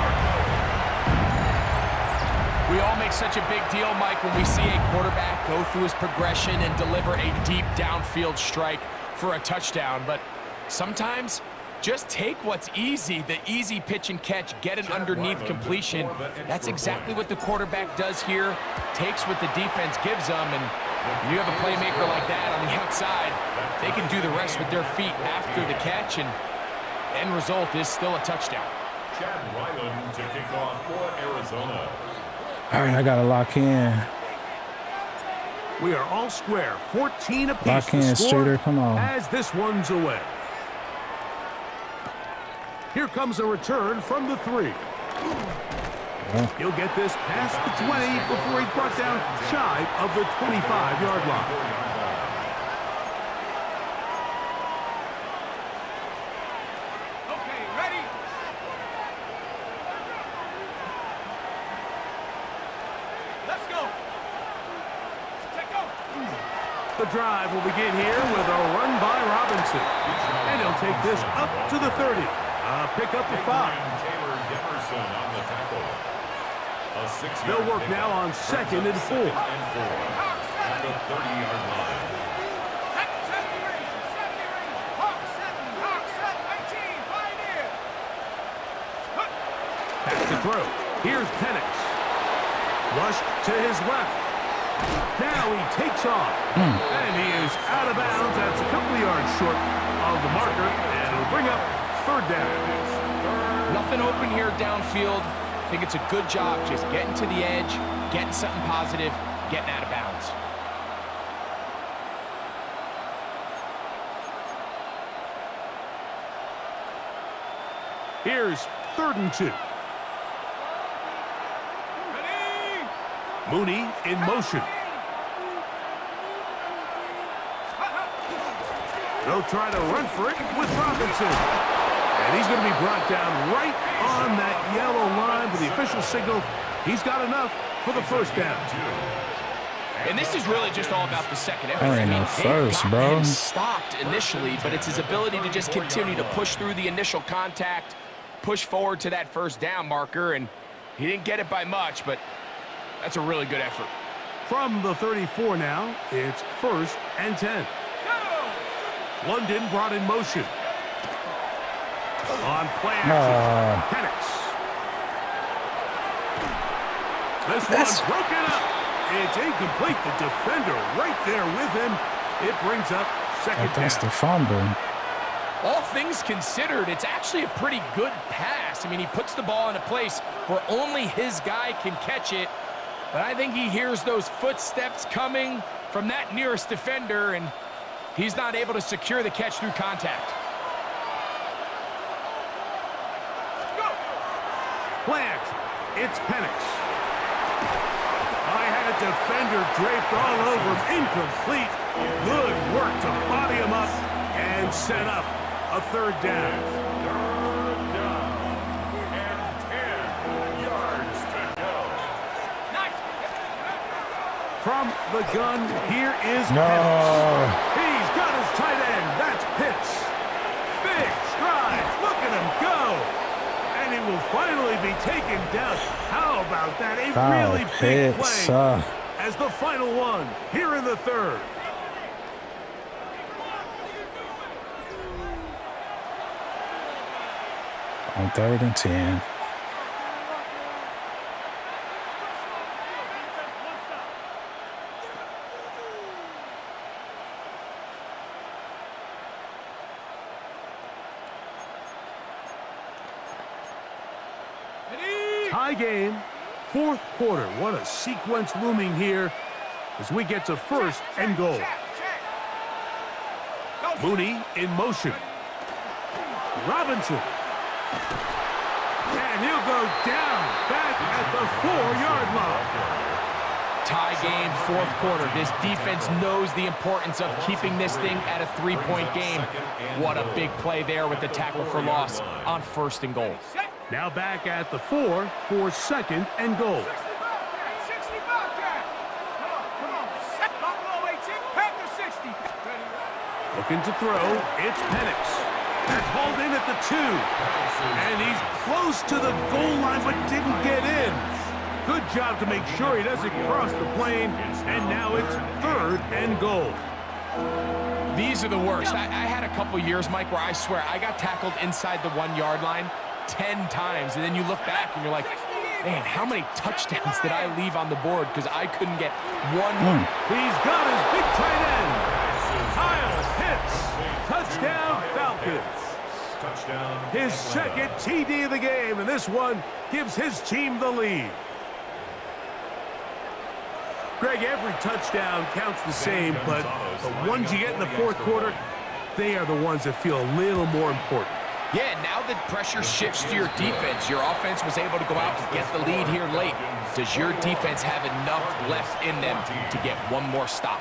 we all make such a big deal, Mike, when we see a quarterback go through his progression and deliver a deep downfield strike for a touchdown. But Sometimes just take what's easy, the easy pitch and catch, get an underneath completion. That's exactly what the quarterback does here. Takes what the defense gives them, and when you have a playmaker like that on the outside, they can do the rest with their feet after the catch, and end result is still a touchdown. Chad Ryland to kick off for Arizona. All right, I got to lock in. We are all square, 14 apiece. Lock in, the score Streeter, come on. as this one's away. Here comes a return from the 3. He'll get this past the 20 before he's brought down shy of the 25-yard line. Okay, ready? Let's go. Take over. The drive will begin here with a run by Robinson. And he'll take this up to the 30. Pick up the 5. Taylor Demerson on the tackle. A 6-yard They'll work now on 2nd and 4. At the 30-yard line. Back to throw. Here's Penix. Flushed to his left. Now he takes off. And he is out of bounds. That's a couple of yards short of the marker. And it'll bring up 3rd down. Nothing open here downfield. I think it's a good job just getting to the edge, getting something positive, getting out of bounds. Here's 3rd and 2. Mooney in motion. They'll try to run for it with Robinson. And he's going to be brought down right on that yellow line with the official signal. He's got enough for the 1st down. And this is really just all about the second effort. That ain't no first, they've bro. gotten him stopped initially, but it's his ability to just continue to push through the initial contact, push forward to that 1st down marker, and he didn't get it by much, but that's a really good effort. From the 34 now, it's 1st and 10. London brought in motion. On play action, Penix. This one's broken up. It's incomplete. The defender right there with him. It brings up 2nd That's down. the fumble. All things considered, it's actually a pretty good pass. I mean, he puts the ball in a place where only his guy can catch it, but I think he hears those footsteps coming from that nearest defender, and he's not able to secure the catch through contact. Plant. It's Penix. I had a defender draped all over him. Incomplete. Good work to body him up and set up a 3rd down. 3rd down. And 10 yards to go. From the gun, here is No. Penix. He's got his tight end. That's Pitts. Big strides. Look at him go. And he will finally be taken down. How about that? A really big Pitts, play as the final one here in the 3rd. On 3rd and 10. Tie game, 4th quarter. What a sequence looming here as we get to 1st and goal. Mooney in motion. Robinson. And he'll go down back at the 4-yard line. Tie game, 4th quarter. This defense knows the importance of keeping this thing at a 3-point game. What a big play there with the tackle for loss on 1st and goal. Now back at the 4 for 2nd and goal. 60 Bobcat. Come on. Buffalo 18, Panther 60. Looking to throw, it's Penix. That's hauled in at the 2. And he's close to the goal line but didn't get in. Good job to make sure he doesn't cross the plane. And now it's 3rd and goal. These are the worst. I had a couple years, Mike, where I swear I got tackled inside the 1 yard line 10 times, and then you look back and you're like, man, how many touchdowns did I leave on the board because I couldn't get one? He's got his big tight end. Kyle Pitts. Touchdown Falcons. Touchdown. His second TD of the game, and this one gives his team the lead. Greg, every touchdown counts the same, but the ones you get in the fourth quarter, they are the ones that feel a little more important. Yeah, now that pressure shifts to your defense, your offense was able to go out and get the lead here late. Does your defense have enough left in them to get one more stop?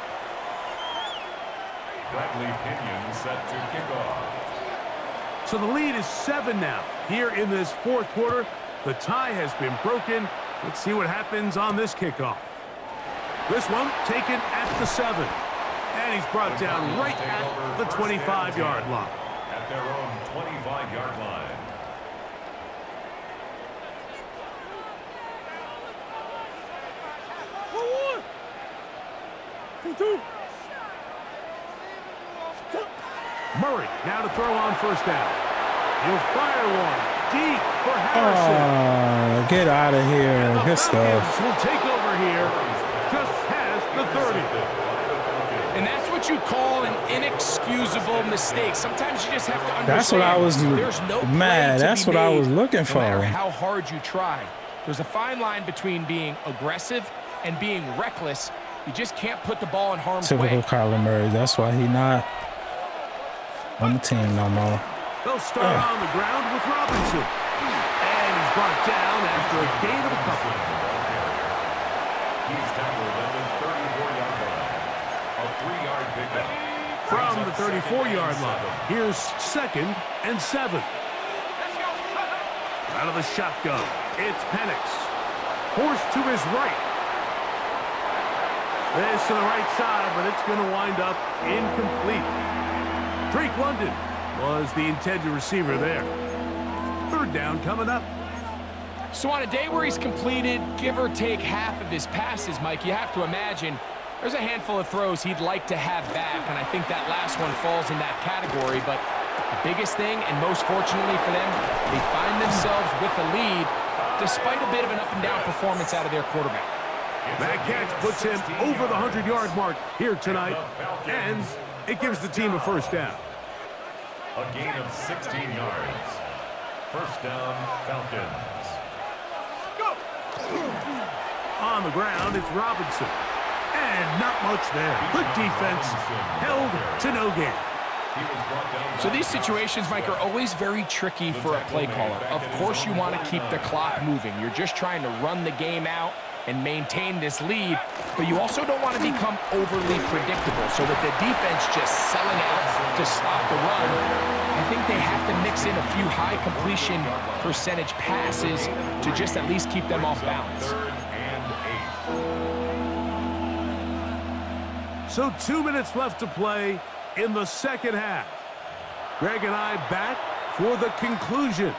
Bradley Pinion set to kick off. So the lead is 7 now. Here in this fourth quarter, the tie has been broken. Let's see what happens on this kickoff. This one taken at the 7. And he's brought down right at the 25-yard line. At their own 25-yard line. Murray now to throw on first down. He'll fire one deep for Harrison. Get out of here. And the Good Falcons stuff. will take over here just past the 30. And that's what you call an inexcusable mistake. Sometimes you just have to understand. That's what I was there's no play mad. to That's be what I made, was looking for. No matter how hard you try. There's a fine line between being aggressive and being reckless. You just can't put the ball in harm's Typical way. Kyler Murray. That's why he's not on the team no more. They'll start on the ground with Robinson. And he's brought down after a gain of a couple. He's tackled at the 34-yard line. A 3-yard pickup. From the 34-yard line, here's 2nd and 7. Out of the shotgun, it's Penix. Forced to his right. This to the right side, but it's going to wind up incomplete. Drake London was the intended receiver there. 3rd down coming up. So on a day where he's completed, give or take half of his passes, Mike, you have to imagine there's a handful of throws he'd like to have back, and I think that last one falls in that category. But the biggest thing, and most fortunately for them, they find themselves with a lead despite a bit of an up-and-down performance out of their quarterback. That catch puts him over the 100-yard mark here tonight, and it gives the team a first down. A gain of 16 yards. First down, Falcons. On the ground, it's Robinson. And not much there. Good defense. Held to no gain. So these situations, Mike, are always very tricky for a play caller. Of course you want to keep the clock moving. You're just trying to run the game out and maintain this lead, but you also don't want to become overly predictable. So with the defense just selling out to stop the run, I think they have to mix in a few high completion percentage passes to just at least keep them off balance. 3rd and 8. So 2 minutes left to play in the second half. Greg and I back for the conclusion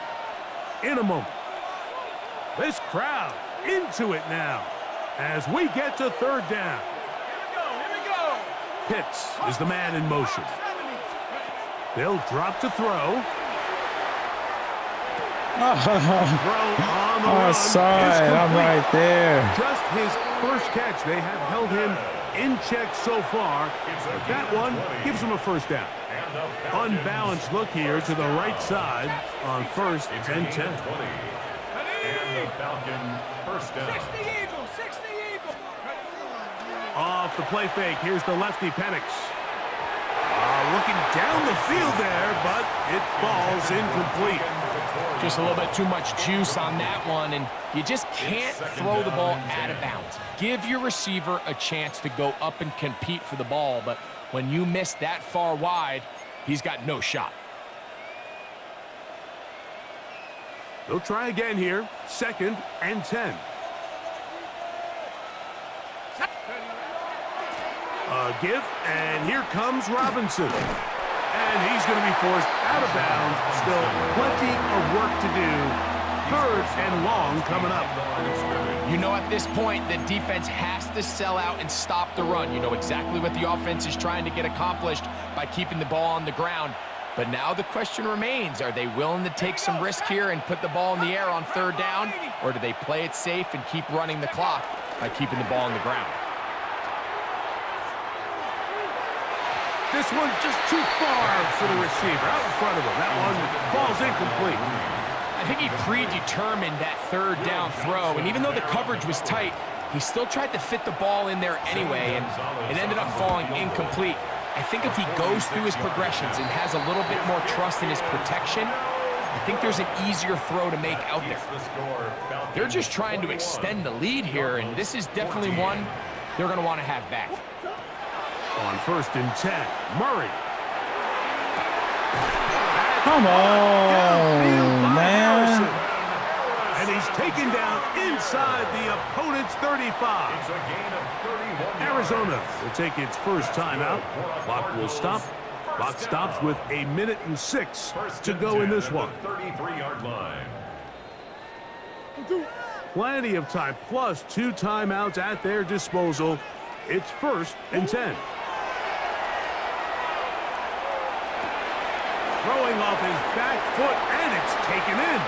in a moment. This crowd into it now as we get to 3rd down. Here we go. Pitts is the man in motion. They'll drop to throw. Throw on the run. Offside. is I'm complete. right there. Just his first catch. They have held him in check so far. But that one gives him a first down. Unbalanced look here to the right side on 1st and 10. And the Falcon first down. 60 Eagles, 60 Eagles. Off the play fake, here's the lefty Penix. Looking down the field there, but it falls incomplete. Just a little bit too much juice on that one, and you just can't throw the ball out of bounds. Give your receiver a chance to go up and compete for the ball, but when you miss that far wide, he's got no shot. They'll try again here, 2nd and 10. A give, and here comes Robinson. And he's going to be forced out of bounds. Still plenty of work to do 3rd and long coming up. You know, at this point, the defense has to sell out and stop the run. You know exactly what the offense is trying to get accomplished by keeping the ball on the ground. But now the question remains, are they willing to take some risk here and put the ball in the air on 3rd down, or do they play it safe and keep running the clock by keeping the ball on the ground? This one just too far for the receiver, out in front of him. That one falls incomplete. I think he predetermined that 3rd down throw, and even though the coverage was tight, he still tried to fit the ball in there anyway, and it ended up falling incomplete. I think if he goes through his progressions and has a little bit more trust in his protection, I think there's an easier throw to make out there. They're just trying to extend the lead here, and this is definitely one they're going to want to have back. On 1st and 10, Murray. Come on, man. And he's taken down inside the opponent's 35. Arizona will take its first timeout. Clock will stop. Clock stops with 1:06 to go in this one. 33-yard line. Plenty of time, plus 2 timeouts at their disposal. It's 1st and 10. Throwing off his back foot, and it's taken in.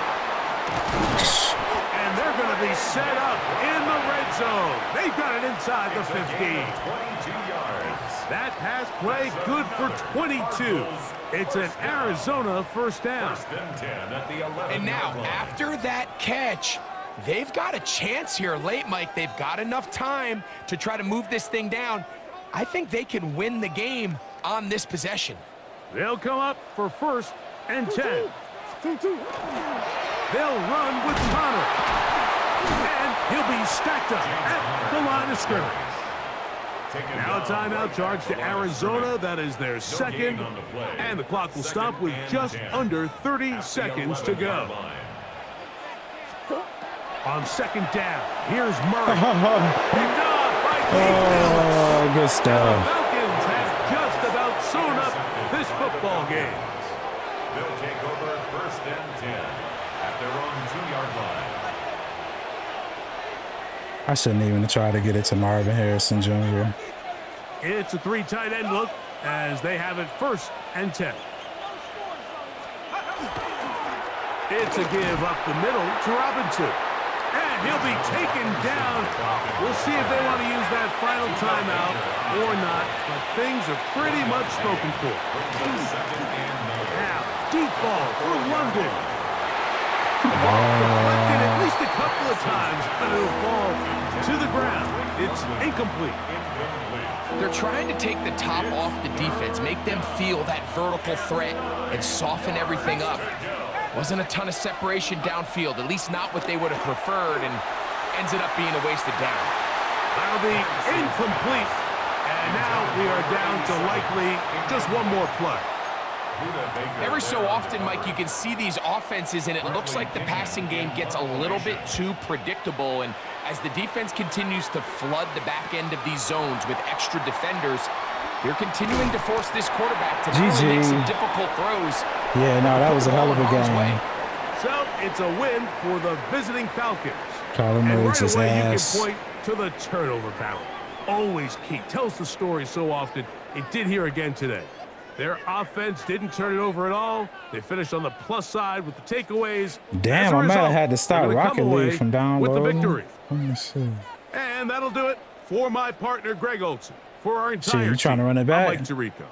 And they're going to be set up in the red zone. They've got it inside the 15. 22 yards. That pass play good for 22. It's an Arizona first down. 1st and 10 at the 11. And now, after that catch, they've got a chance here late, Mike. They've got enough time to try to move this thing down. I think they can win the game on this possession. They'll come up for 1st and 10. They'll run with Connor. And he'll be stacked up at the line of scrimmage. Now a timeout charge to Arizona. That is their 2nd. And the clock will stop with just under 30 seconds to go. On 2nd down, here's Murray. Picked off by Keith Phillips. Oh, good stuff. The Falcons have just about sewn up this football game. They'll take over 1st and 10 at their own 2-yard line. I shouldn't even try to get it to Marvin Harrison Jr. It's a 3 tight end look as they have it 1st and 10. It's a give up the middle to Robinson. And he'll be taken down. We'll see if they want to use that final timeout or not, but things are pretty much spoken for. Now, deep ball for London. The ball deflected at least a couple of times, but it'll fall to the ground. It's incomplete. They're trying to take the top off the defense, make them feel that vertical threat, and soften everything up. Wasn't a ton of separation downfield, at least not what they would have preferred, and ends it up being a wasted down. That'll be incomplete. And now we are down to likely just one more play. Every so often, Mike, you can see these offenses, and it looks like the passing game gets a little bit too predictable. And as the defense continues to flood the back end of these zones with extra defenders, they're continuing to force this quarterback to not only make some difficult throws. Yeah, no, that was a hell of a game. So it's a win for the visiting Falcons. Kyler And Murray's right his away, ass. you can point to the turnover battle. Always key. Tells the story so often. It did here again today. Their offense didn't turn it over at all. They finished on the plus side with the takeaways. Damn, I might have had to stop Rocket League from downloading. with the victory. Let me see. And that'll do it for my partner, Greg Olson. For our Shit, entire you trying to run it team, back? I'm Mike Tirico.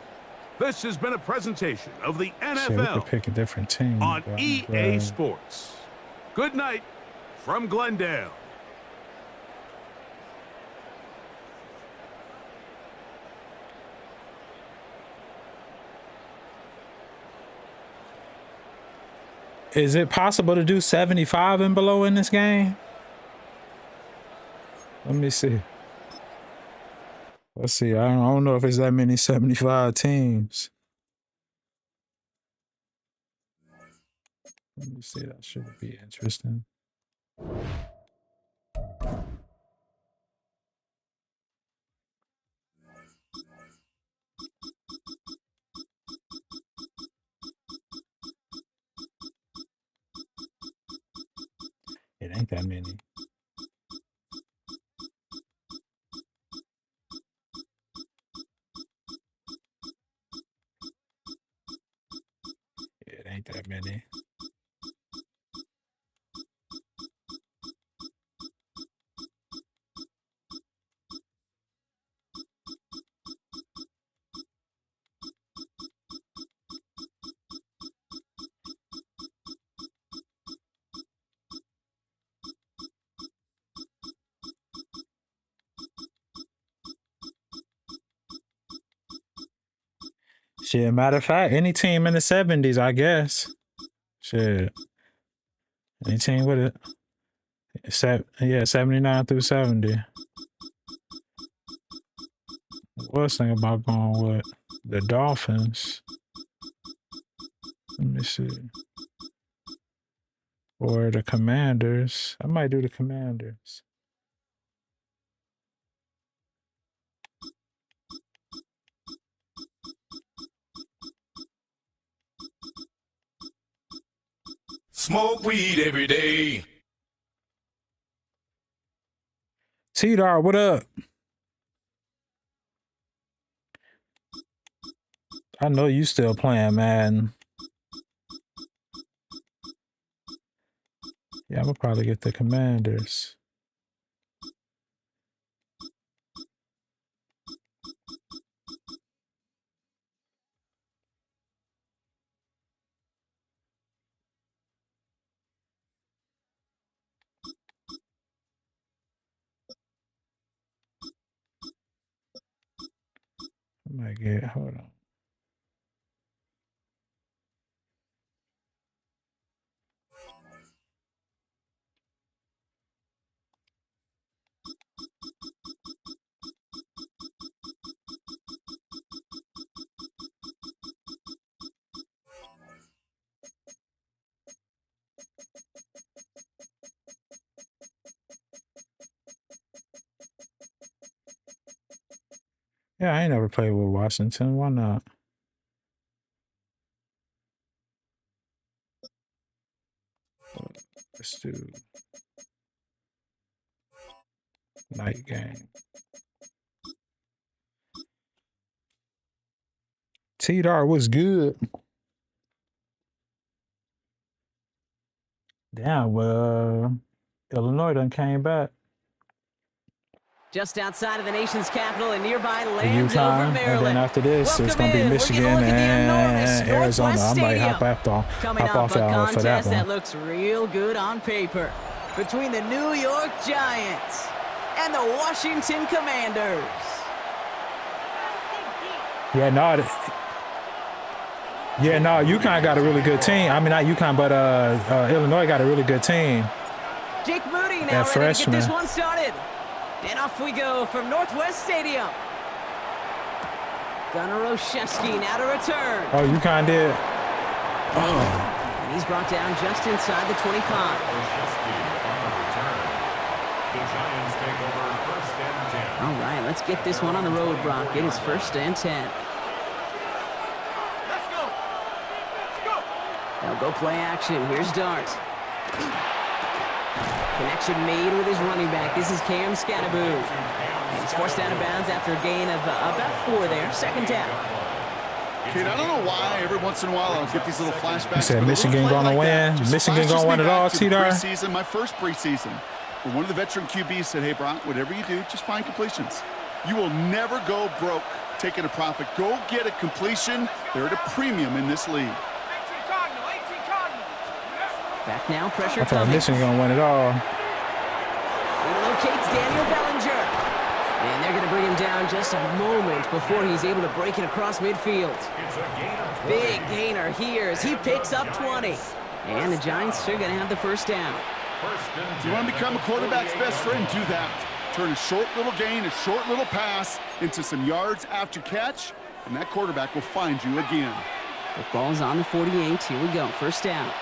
This has been a presentation of the Shit, we NFL could pick a different team. on but, EA Sports. Good night from Glendale. Is it possible to do 75 and below in this game? Let me see. Let's see. I don't know if it's that many 75 teams. Let me see. That should be interesting. Ain't that many. Yeah, it ain't that many. Shit, matter of fact, any team in the 70s, I guess. Shit. Any team with it. 79 through 70. I was thinking about going with the Dolphins. Let me see. Or the Commanders. I might do the Commanders. Smoke weed every day. T-Dar, what up? I know you still playing, man. Yeah, I'm gonna probably get the Commanders. I might get, hold on. Yeah, I ain't never played with Washington. Why not? Let's do night game. T-Dar was good. Damn, well, Illinois done came back. Just outside of the nation's capital and nearby The Landover, UConn, and then Maryland. after this, it's Welcome gonna be in. We're Michigan gonna look at the enormous and Arizona. Northwest I might hop Stadium. Coming off up, a for that contest that one. looks real good on paper between the New York Giants and the Washington Commanders. Yeah, no, UConn got a really good team. I mean, not UConn, but Illinois got a really good team. Jake Moody now That ready freshman. to get this one started. And off we go from Northwest Stadium. Gunnar Olszewski now to return. Oh, UConn did. And he's brought down just inside the 25. Olszewski on the return. The Giants take over first and 10. All right, let's get this one on the road, Brock. It is first and 10. Let's go. Let's go. They'll go play action. Here's Dart. Connection made with his running back. This is Cam Scattaboo. And he's forced out of bounds after a gain of about 4 there. Second down. Kid, I don't know why every once in a while I'll get these little flashbacks. You said but a Michigan little play gonna like that win? just Michigan flashes gonna win me it all, back to the T-Dar? Preseason, my first preseason. Where one of the veteran QBs said, hey, Brock, whatever you do, just find completions. You will never go broke taking a profit. Go get a completion. They're at a premium in this league. 18 Cardinal, 18 Cardinal. Back now, pressure I thought coming. Michigan gonna win it all. He locates Daniel Bellinger. And they're going to bring him down just a moment before he's able to break it across midfield. It's a gain of 20. Big gainer here as he picks up 20. And the Giants are going to have the first down. First and 10. You want to become a quarterback's best friend, do that. Turn a short little gain, a short little pass into some yards after catch, and that quarterback will find you again. The ball's on the 48. Here we go. First down.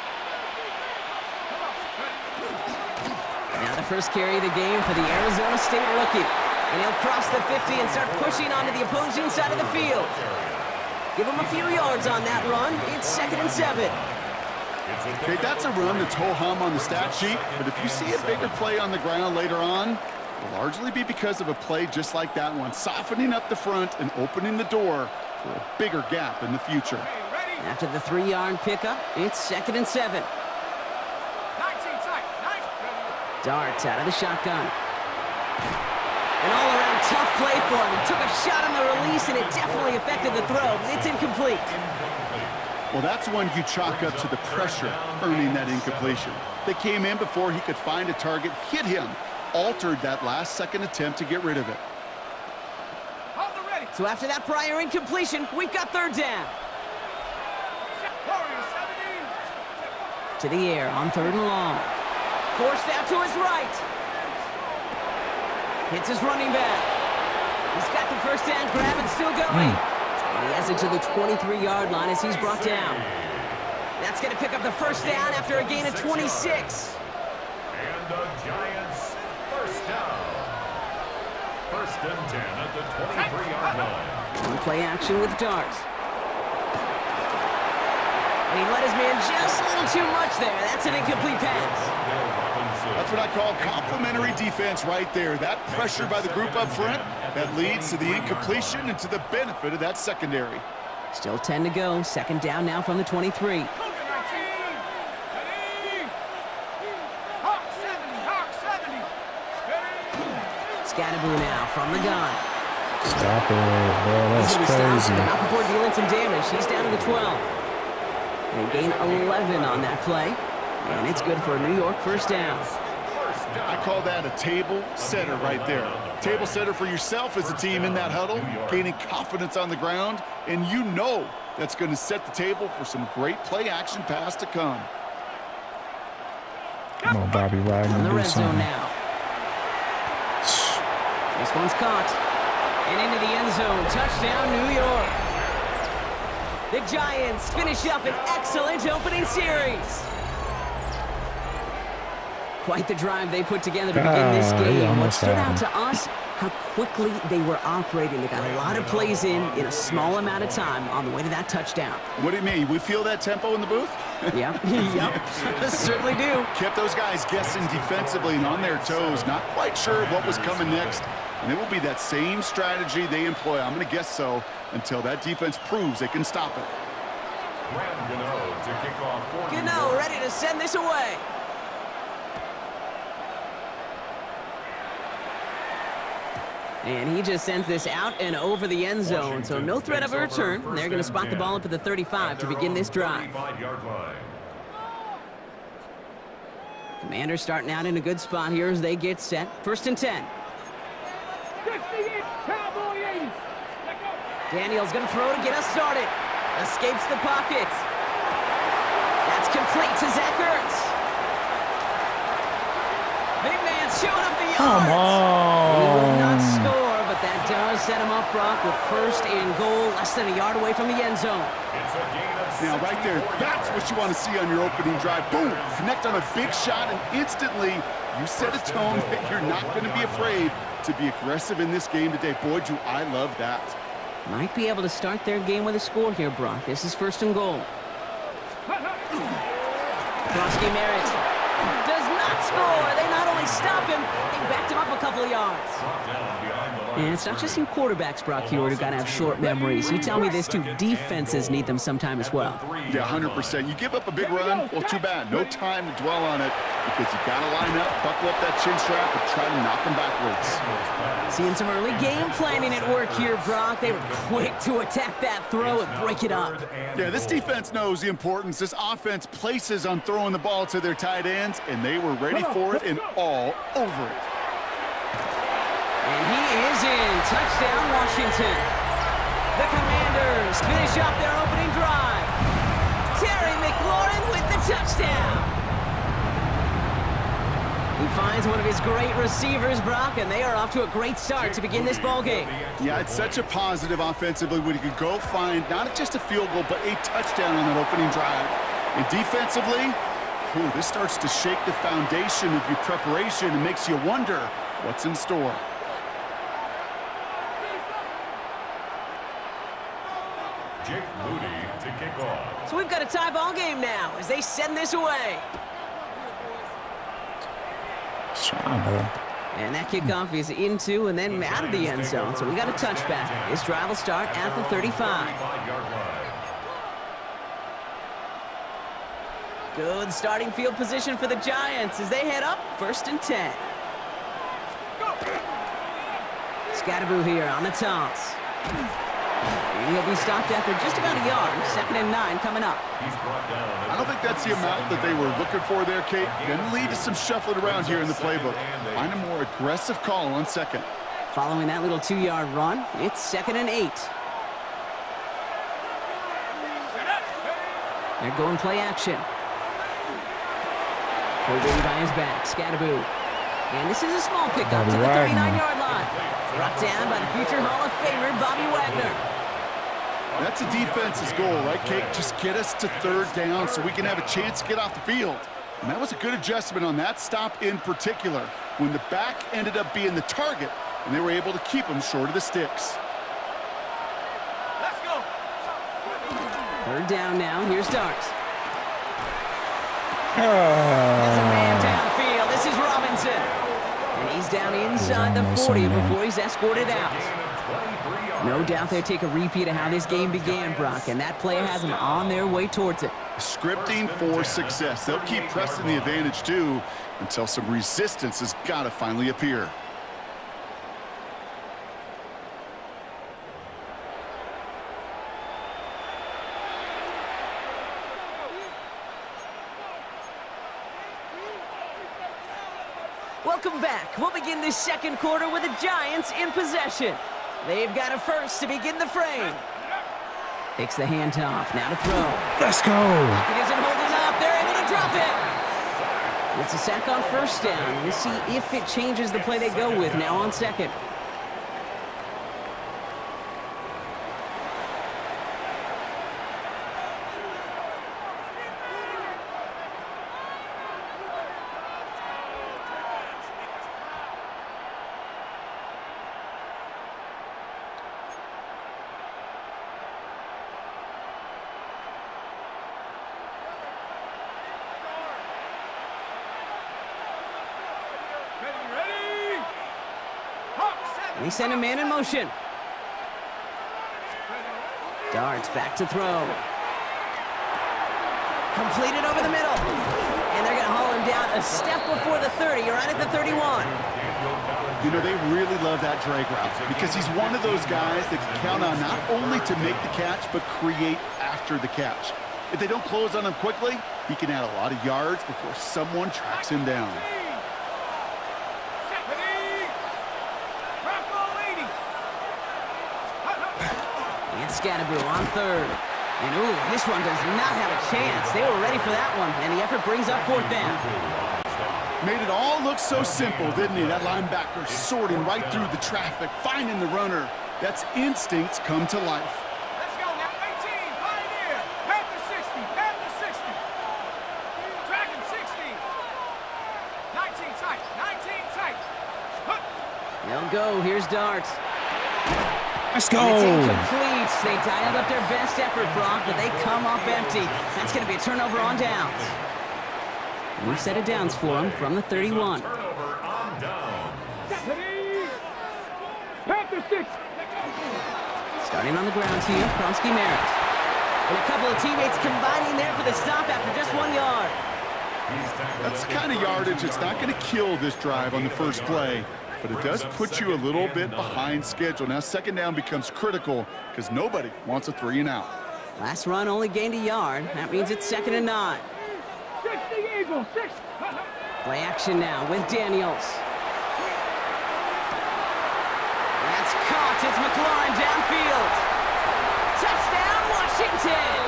Now the first carry of the game for the Arizona State rookie. And he'll cross the 50 and start pushing onto the opposing side of the field. Give him a few yards on that run. It's 2nd and 7. Okay, that's a run that's ho-hum on the stat sheet, but if you see a bigger play on the ground later on, it'll largely be because of a play just like that one, softening up the front and opening the door for a bigger gap in the future. After the 3-yard pickup, it's 2nd and 7. 19 tight. 9. Darts out of the shotgun. An all-around tough play for him. He took a shot on the release, and it definitely affected the throw, but it's incomplete. Well, that's one you chalk up to the pressure earning that incompletion. They came in before he could find a target, hit him, altered that last-second attempt to get rid of it. Hold the ready. So after that prior incompletion, we've got 3rd down. Warriors 70. To the air on 3rd and long. Forced out to his right. Hits his running back. He's got the 1st down grab and still going. And he has it to the 23-yard line as he's brought down. That's going to pick up the 1st down after a gain of 26. And the Giants, 1st down. 1st and 10 at the 23-yard line. On play action with Darts. And he let his man just a little too much there. That's an incomplete pass. That's what I call complimentary defense right there. That pressure by the group up front, that leads to the incompletion and to the benefit of that secondary. Still 10 to go. 2nd down now from the 23. Cougar 19. Ready. Hawk 70. Hawk 70. Ready. Scatterboo now from the gun. Stop it, bro. That's He's gonna be stopped, crazy. but not before dealing some damage. He's down to the 12. They gain 11 on that play. And it's good for a New York 1st down. I call that a table setter right there. Table setter for yourself as a team in that huddle, gaining confidence on the ground, and you know that's going to set the table for some great play action pass to come. Come on, Bobby On the Wagner, do red zone something. now. This one's caught. And into the end zone. Touchdown, New York. The Giants finish up an excellent opening series. Quite the drive they put together to begin this he game. What almost stood had out him. to us, how quickly they were operating. They got a lot of plays in a small amount of time on the way to that touchdown. What do you mean? We feel that tempo in the booth? Yep, yep, certainly do. Kept those guys guessing defensively and on their toes, not quite sure what was coming next. And it will be that same strategy they employ, I'm going to guess so, until that defense proves they can stop it. Graham Gano to kick off for New Gano York. ready to send this away. And he just sends this out and over the end zone, so no threat of a return. They're going to spot the ball up at the 35 to begin this drive. 35-yard line. Commanders starting out in a good spot here as they get set. 1st and 10. 68. Cowboy 80. Let go. Daniel's going to throw to get us started. Escapes the pocket. That's complete to Zach Ertz. Big man showing up the yards. Come He will not on. score, but that does set him up, Brock, with 1st and goal, less than a yard away from the end zone. It's a gain of Now, right there, that's what you want to see on your opening drive. Boom! Connect on a big shot, and instantly you set a tone that you're not going to be afraid to be aggressive in this game today. Boy, do I love that. Might be able to start their game with a score here, Brock. This is 1st and goal. Broski Merritt does not score. They not only stop him, they backed him up a couple of yards. And it's not just you quarterbacks, Brock, here who got to have short memories. You tell me this too. Defenses need them sometime as well. Yeah, 100%. You give up a big run, well, too bad. No time to dwell on it because you got to line up, buckle up that chin strap, and try to knock them backwards. Seeing some early game planning at work here, Brock. They were quick to attack that throw and break it up. Yeah, this defense knows the importance this offense places on throwing the ball to their tight ends, and they were ready for it and all over it. And he is in. Touchdown, Washington. The Commanders finish off their opening drive. Terry McLaurin with the touchdown. He finds one of his great receivers, Brock, and they are off to a great start to begin this ballgame. Yeah, it's such a positive offensively when you could go find not just a field goal, but a touchdown on that opening drive. And defensively, this starts to shake the foundation of your preparation and makes you wonder what's in store. Jake Moody to kick off. So we've got a tie ball game now as they send this away. And that kickoff is into and then out of the end zone. So we got a touchback. This drive will start at the 35. Good starting field position for the Giants as they head up 1st and 10. Scatterboo here on the toss. And he'll be stopped after just about a yard. 2nd and 9 coming up. I don't think that's the amount that they were looking for there, Kate. Going to lead to some shuffling around here in the playbook. Find a more aggressive call on 2nd. Following that little 2-yard run, it's 2nd and 8. They're going play action. Pulled in by his back, Scatterboo. And this is a small pickup to the 39-yard line. Brought down by the future Hall of Famer, Bobby Wagner. That's a defense's goal, right, Kate? Just get us to 3rd down so we can have a chance to get off the field. And that was a good adjustment on that stop in particular, when the back ended up being the target, and they were able to keep him short of the sticks. Let's go. 3rd down now, here's Dart. Has a man downfield, this is Robinson. And he's down inside the 40 before he's escorted out. No doubt they take a repeat of how this game began, Brock, and that play has them on their way towards it. Scripting for success. They'll keep pressing the advantage, too, until some resistance has got to finally appear. Welcome back. We'll begin this 2nd quarter with the Giants in possession. They've got a first to begin the frame. Takes the handoff, now to throw. Let's go. It isn't holding up, they're able to drop it. It's a sack on 1st down. We'll see if it changes the play they go with now on 2nd. They send a man in motion. Darts back to throw. Completed over the middle. And they're going to haul him down a step before the 30. You're right at the 31. You know, they really love that drag route because he's one of those guys that can count on not only to make the catch, but create after the catch. If they don't close on him quickly, he can add a lot of yards before someone tracks him down. It's Scatterboo on 3rd. And ooh, this one does not have a chance. They were ready for that one, and the effort brings up 4th down. Made it all look so simple, didn't he? That linebacker sorting right through the traffic, finding the runner. That's instincts come to life. Let's go now. 18, Pioneer. Panther 60, Panther 60. Dragon 60. 19 tight, 19 tight. Huh. They'll go. Here's Dart. Let's go. And it's incomplete. They dialed up their best effort, Brock, but they come up empty. That's going to be a turnover on downs. New set of downs for them from the 31. Turnover on down. Panther 6. Starting on the ground here, Kronsky Merritt. And a couple of teammates combining there for the stop after just 1 yard. That's the kind of yardage that's not going to kill this drive on the first play, but it does put you a little bit behind schedule. Now 2nd down becomes critical because nobody wants a 3 and out. Last run only gained a yard. That means it's 2nd and 9. 60 Eagles, 6. Play action now with Daniels. That's caught. It's McLaurin downfield. Touchdown, Washington.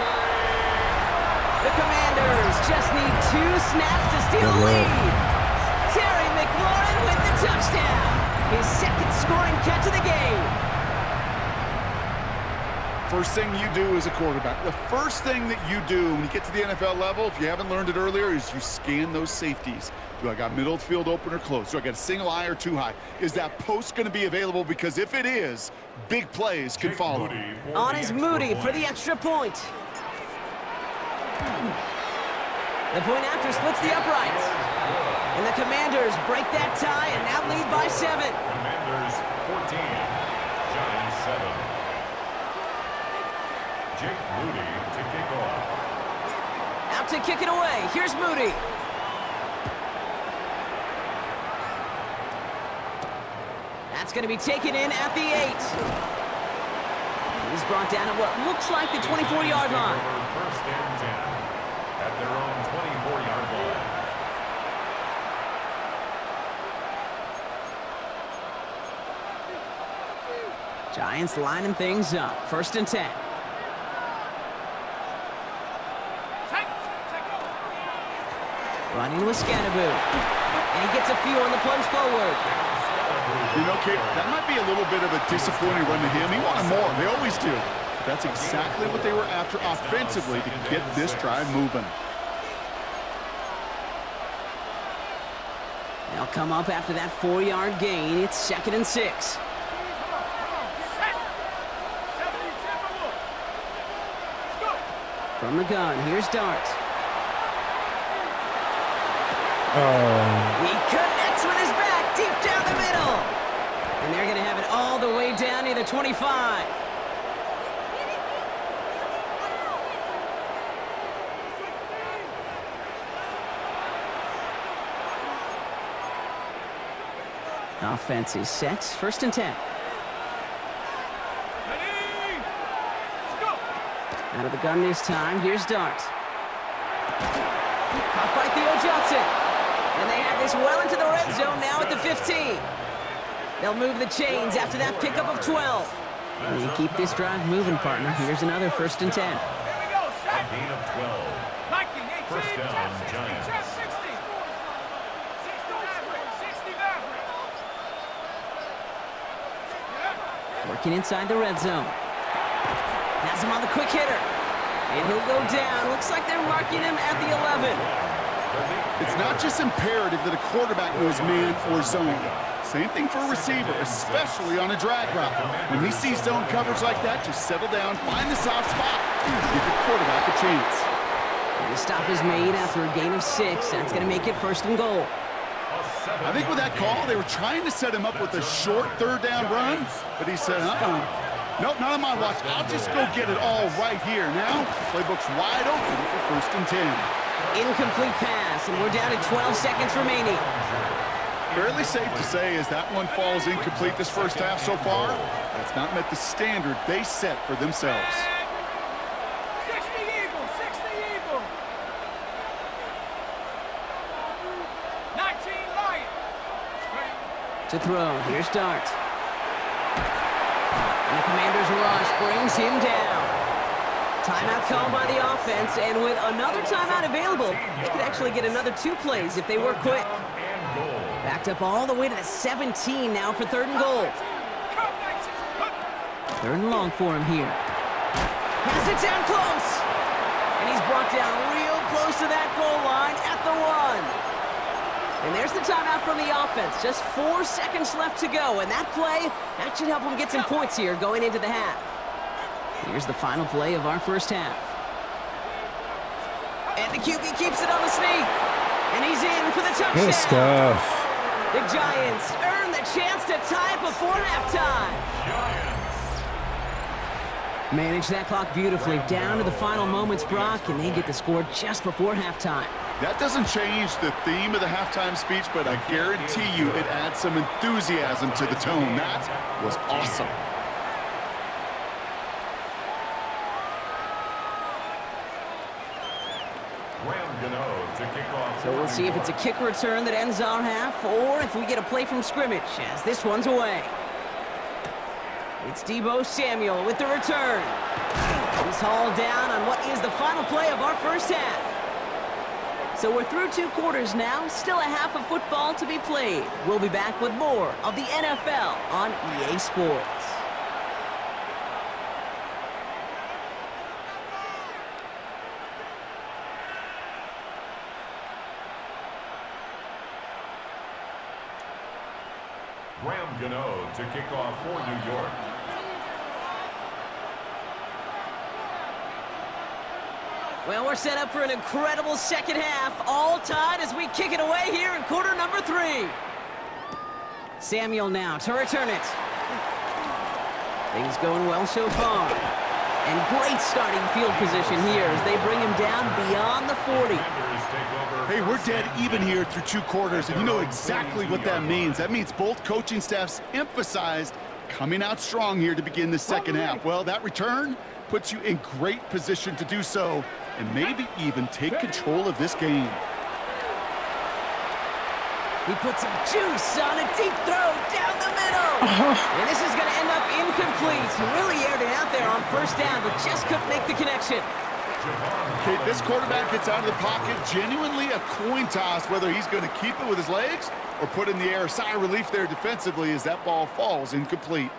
The Commanders just need 2 snaps to steal the lead. Terry McLaurin with the touchdown. His 2nd scoring catch of the game. First thing you do as a quarterback, the first thing that you do when you get to the NFL level, if you haven't learned it earlier, is you scan those safeties. Do I got middle field open or close? Do I got a single high or 2 high? Is that post going to be available? Because if it is, big plays can follow. On is Moody for the extra point. The point after splits the uprights. And the Commanders break that tie and now lead by 7. Commanders 14, Giants 7. Jake Moody to kick off. Out to kick it away. Here's Moody. That's going to be taken in at the 8. He's brought down at what looks like the 24-yard line. First and 10 at their own 24-yard line. Giants lining things up. First and 10. Running with Scannaboo. And he gets a few on the plunge forward. You know, Kate, that might be a little bit of a disappointing run to him. He wanted more. They always do. That's exactly what they were after offensively to get this drive moving. They'll come up after that 4-yard gain. It's 2nd and 6. From the gun, here's Dart. He connects with his back deep down the middle. And they're going to have it all the way down near the 25. Offense is set. 1st and 10. Out of the gun this time. Here's Dart. Caught by Theo Johnson. And they have this well into the red zone now at the 15. They'll move the chains after that pickup of 12. And you keep this drive moving, partner. Here's another 1st and 10. A gain of 12. First down, Giants. Working inside the red zone. Has him on the quick hitter. And he'll go down. Looks like they're marking him at the 11. It's not just imperative that a quarterback knows man or zone. Same thing for a receiver, especially on a drag route. When he sees zone coverage like that, just settle down, find the soft spot, and give the quarterback a chance. And the stop is made after a gain of 6. That's going to make it 1st and goal. I think with that call, they were trying to set him up with a short 3rd down run, but he said, nope, not on my watch. I'll just go get it all right here. Now, playbook's wide open for 1st and 10. Incomplete pass, and we're down to 12 seconds remaining. Fairly safe to say as that one falls incomplete this first half so far, that's not met the standard they set for themselves. 60 Eagles, 60 Eagles. 19 Lions. To throw, here's Dart. And the Commanders' rush brings him down. Timeout called by the offense, and with another timeout available, they could actually get another 2 plays if they work quick. Backed up all the way to the 17 now for 3rd and goal. 3rd and long for him here. Pass it down close. And he's brought down real close to that goal line at the 1. And there's the timeout from the offense. Just 4 seconds left to go. And that play, that should help them get some points here going into the half. Here's the final play of our first half. And the QB keeps it on the sneak. And he's in for the touchdown. Good stuff. The Giants earn the chance to tie before halftime. Manage that clock beautifully down to the final moments, Brock, and they get the score just before halftime. That doesn't change the theme of the halftime speech, but I guarantee you it adds some enthusiasm to the tone. That was awesome. So we'll see if it's a kick return that ends our half, or if we get a play from scrimmage, as this one's away. It's Deebo Samuel with the return. He's hauled down on what is the final play of our first half. So we're through 2 quarters now, still a half of football to be played. We'll be back with more of the NFL on EA Sports. Graham Gano to kick off for New York. Well, we're set up for an incredible second half, all tied as we kick it away here in quarter number 3. Samuel now to return it. Things going well so far. And great starting field position here as they bring him down beyond the 40. Hey, we're dead even here through 2 quarters, and you know exactly what that means. That means both coaching staffs emphasized coming out strong here to begin the second half. Well, that return puts you in great position to do so and maybe even take control of this game. He puts some juice on a deep throw down the middle. And this is going to end up incomplete. He really aired it out there on first down, but just couldn't make the connection. Okay, this quarterback gets out of the pocket, genuinely a coin toss whether he's going to keep it with his legs or put in the air. Sigh of relief there defensively as that ball falls incomplete.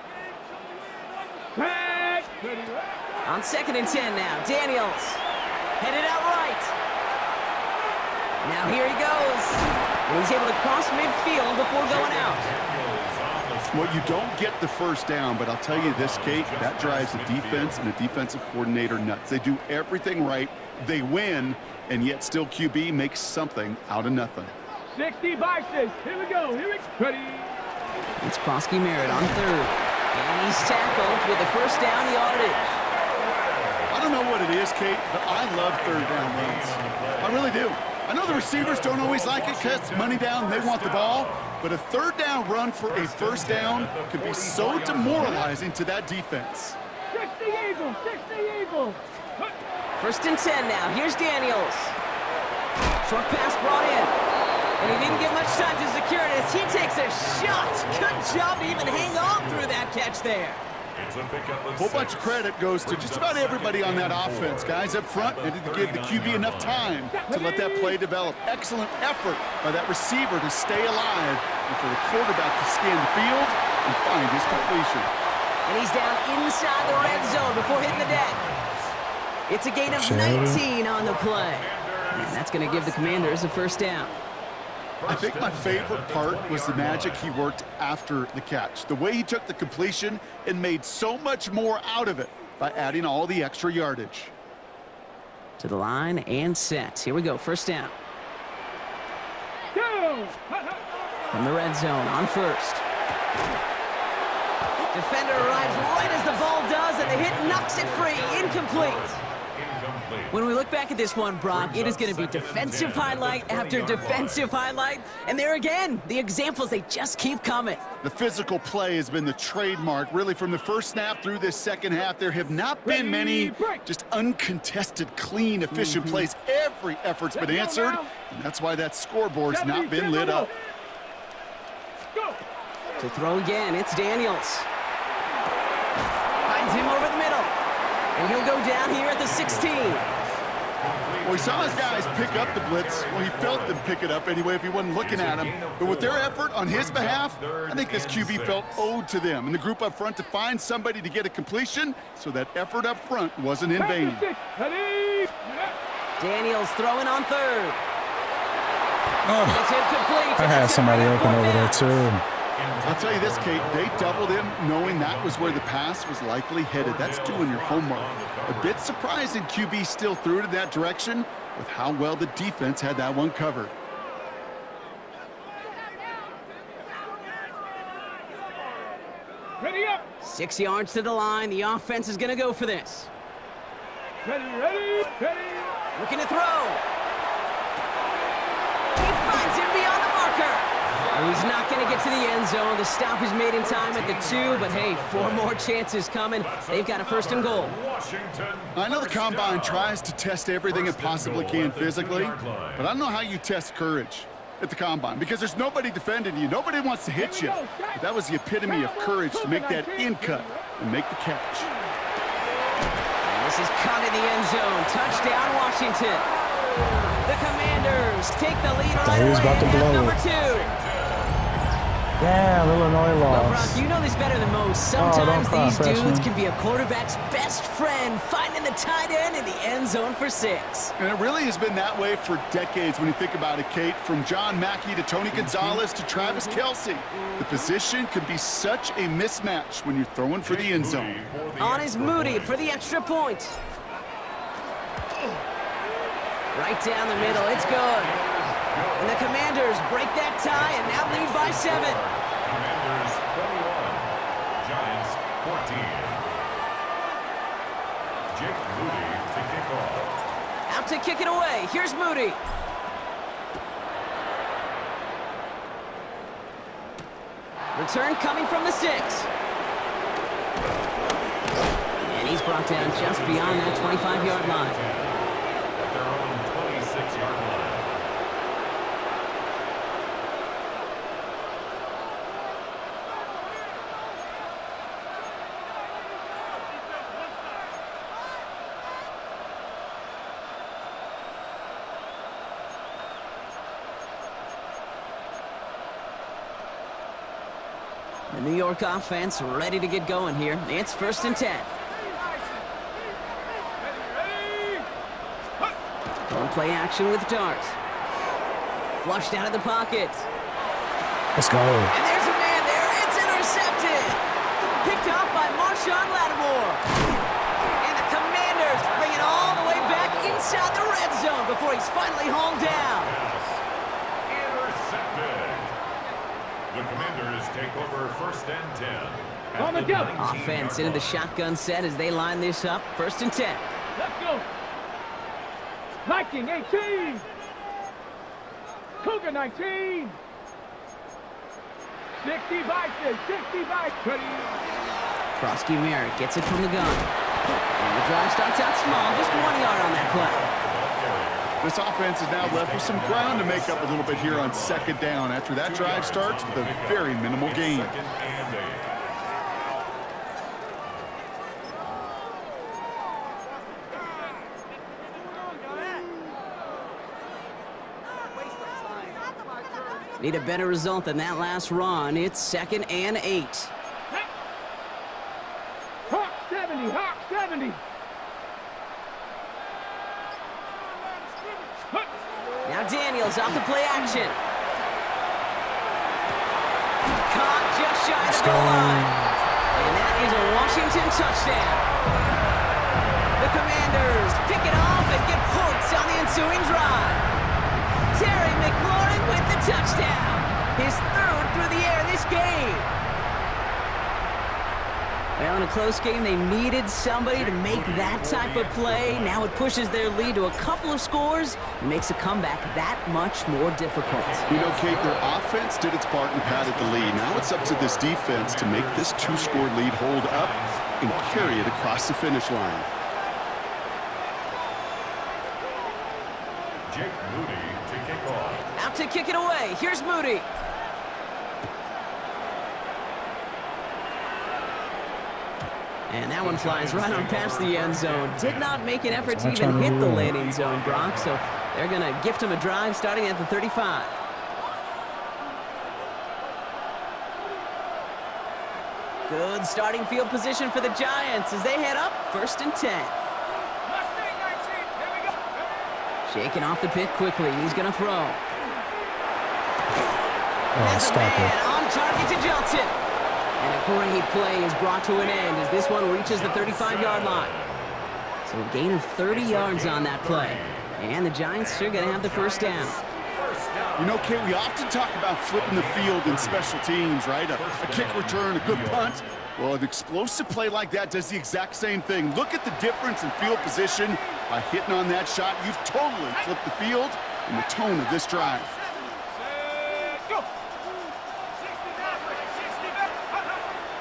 On 2nd and 10 now, Daniels headed out right. Now here he goes. And he's able to cross midfield before going out. Well, you don't get the first down, but I'll tell you this, Kate, that drives the defense and the defensive coordinator nuts. They do everything right, they win, and yet still QB makes something out of nothing. 60 boxes. Here we go. Here we go. Ready. It's Krosky Merritt on 3rd. And he's tackled with the first down yardage. I don't know what it is, Kate, but I love 3rd down runs. I really do. I know the receivers don't always like it because money down, they want the ball, but a 3rd down run for a first down can be so demoralizing to that defense. 60 Eagles. 60 Eagles. 1st and 10 now. Here's Daniels. Short pass brought in. And he didn't get much time to secure it as he takes a shot. Good job to even hang on through that catch there. A whole bunch of credit goes to just about everybody on that offense. Guys up front needed to give the QB enough time to let that play develop. Excellent effort by that receiver to stay alive and for the quarterback to scan the field and find his completion. And he's down inside the red zone before hitting the deck. It's a gain of 19 on the play. And that's going to give the Commanders a first down. I think my favorite part was the magic he worked after the catch. The way he took the completion and made so much more out of it by adding all the extra yardage. To the line and set. Here we go, first down. From the red zone on 1st. Defender arrives right as the ball does, and the hit knocks it free. Incomplete. When we look back at this one, Brock, it is going to be defensive highlight after defensive highlight. And there again, the examples, they just keep coming. The physical play has been the trademark. Really, from the first snap through this second half, there have not been many just uncontested, clean, efficient plays. Every effort's been answered, and that's why that scoreboard's not been lit up. To throw again, it's Daniels. Finds him over the middle. And he'll go down here at the 16. Well, he saw his guys pick up the blitz. Well, he felt them pick it up anyway if he wasn't looking at him. But with their effort on his behalf, I think this QB felt owed to them and the group up front to find somebody to get a completion so that effort up front wasn't in vain. Daniels throwing on 3rd. Oh, It's incomplete. I had somebody open over there too. I'll tell you this, Kate, they doubled him knowing that was where the pass was likely headed. That's doing your homework. A bit surprising QB still threw it in that direction with how well the defense had that one covered. Ready up. 6 yards to the line. The offense is going to go for this. Ready, ready, ready. Looking to throw. He finds him beyond the marker. Oh, he's not going to get to the end zone. The stop is made in time at the 2, but hey, 4 more chances coming. They've got a 1st and goal. I know the Combine tries to test everything it possibly can physically, but I don't know how you test courage at the Combine because there's nobody defending you. Nobody wants to hit you. But that was the epitome of courage to make that in cut and make the catch. And this is caught in the end zone. Touchdown, Washington. The Commanders take the lead right he was away about to at half blow number it. 2. Damn, Illinois Well, lost. Brock, you know this better than most. don't Sometimes cry, these dudes freshman. can be a quarterback's best friend, finding the tight end in the end zone for 6. And it really has been that way for decades when you think about it, Kate. From John Mackey to Tony Gonzalez to Travis Kelce. The position can be such a mismatch when you're throwing for the end zone. On is Moody for the extra point. Right down the middle. It's good. And the Commanders break that tie and now lead by 7. Commanders 21, Giants 14. Jake Moody to kick off. Out to kick it away. Here's Moody. Return coming from the 6. And he's brought down just beyond that 25-yard line. At their own 26-yard line. The New York offense ready to get going here. It's 1st and 10. One play action with Dart. Flushed out of the pocket. Let's go. And there's a man there. It's intercepted. Picked off by Marshawn Lattimore. And the Commanders bring it all the way back inside the red zone before he's finally hauled down. Intercepted. The Commanders take over 1st and 10. On the go. Offense into the shotgun set as they line this up. 1st and 10. Let's go. Viking 18. Cougar 19. 60 Vikings. 60 Vikings. Krosky Merritt gets it from the gun. And the drive starts out small. Just 1 yard on that play. This offense is now left with some ground to make up a little bit here on 2nd down after that drive starts with a very minimal gain. 2nd and 8. Need a better result than that last run. It's 2nd and 8. Hawk 70. Hawk 70. Now Daniels off the play action. Caught just shy of the goal line. And that is a Washington touchdown. The Commanders pick it off and get points on the ensuing drive. Terry McLaurin with the touchdown. His 3rd through the air this game. Well, in a close game, they needed somebody to make that type of play. Now it pushes their lead to a couple of scores and makes a comeback that much more difficult. You know, Kate, their offense did its part and padded the lead. Now it's up to this defense to make this 2-score lead hold up and carry it across the finish line. Jake Moody to kick off. Out to kick it away. Here's Moody. And that one flies right on past the end zone. Did not make an effort to even hit the landing zone, Brock. So they're going to gift him a drive starting at the 35. Good starting field position for the Giants as they head up 1st and 10. Mustang 19. Here we go. Shaking off the pick quickly. He's going to throw. Oh, stop it. On target to Johnson. And a great play is brought to an end as this one reaches the 35-yard line. So a gain of 30 yards on that play. And the Giants are going to have the 1st down. You know, Kate, we often talk about flipping the field in special teams, right? A kick return, a good punt. Well, an explosive play like that does the exact same thing. Look at the difference in field position. By hitting on that shot, you've totally flipped the field and the tone of this drive. Go.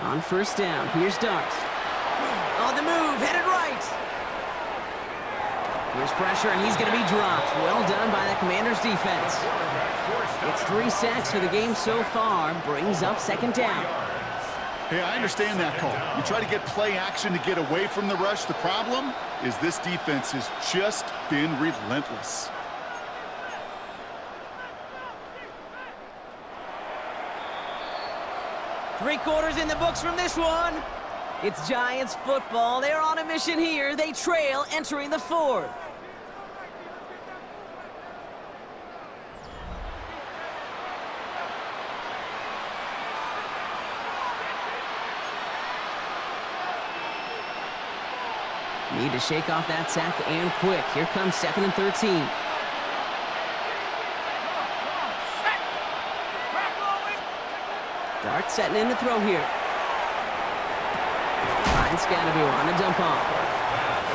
On 1st down, here's Dart. On the move, headed right. Here's pressure, and he's going to be dropped. Well done by the Commanders' defense. It's 3 sacks for the game so far. Brings up 2nd down. Hey, I understand that call. You try to get play action to get away from the rush. The problem is this defense has just been relentless. Three-quarters in the books from this one. It's Giants football. They're on a mission here. They trail entering the 4th. Need to shake off that sack and quick. Here comes 2nd and 13. Dart setting in to throw here. Finds Scadaboo on the dump off.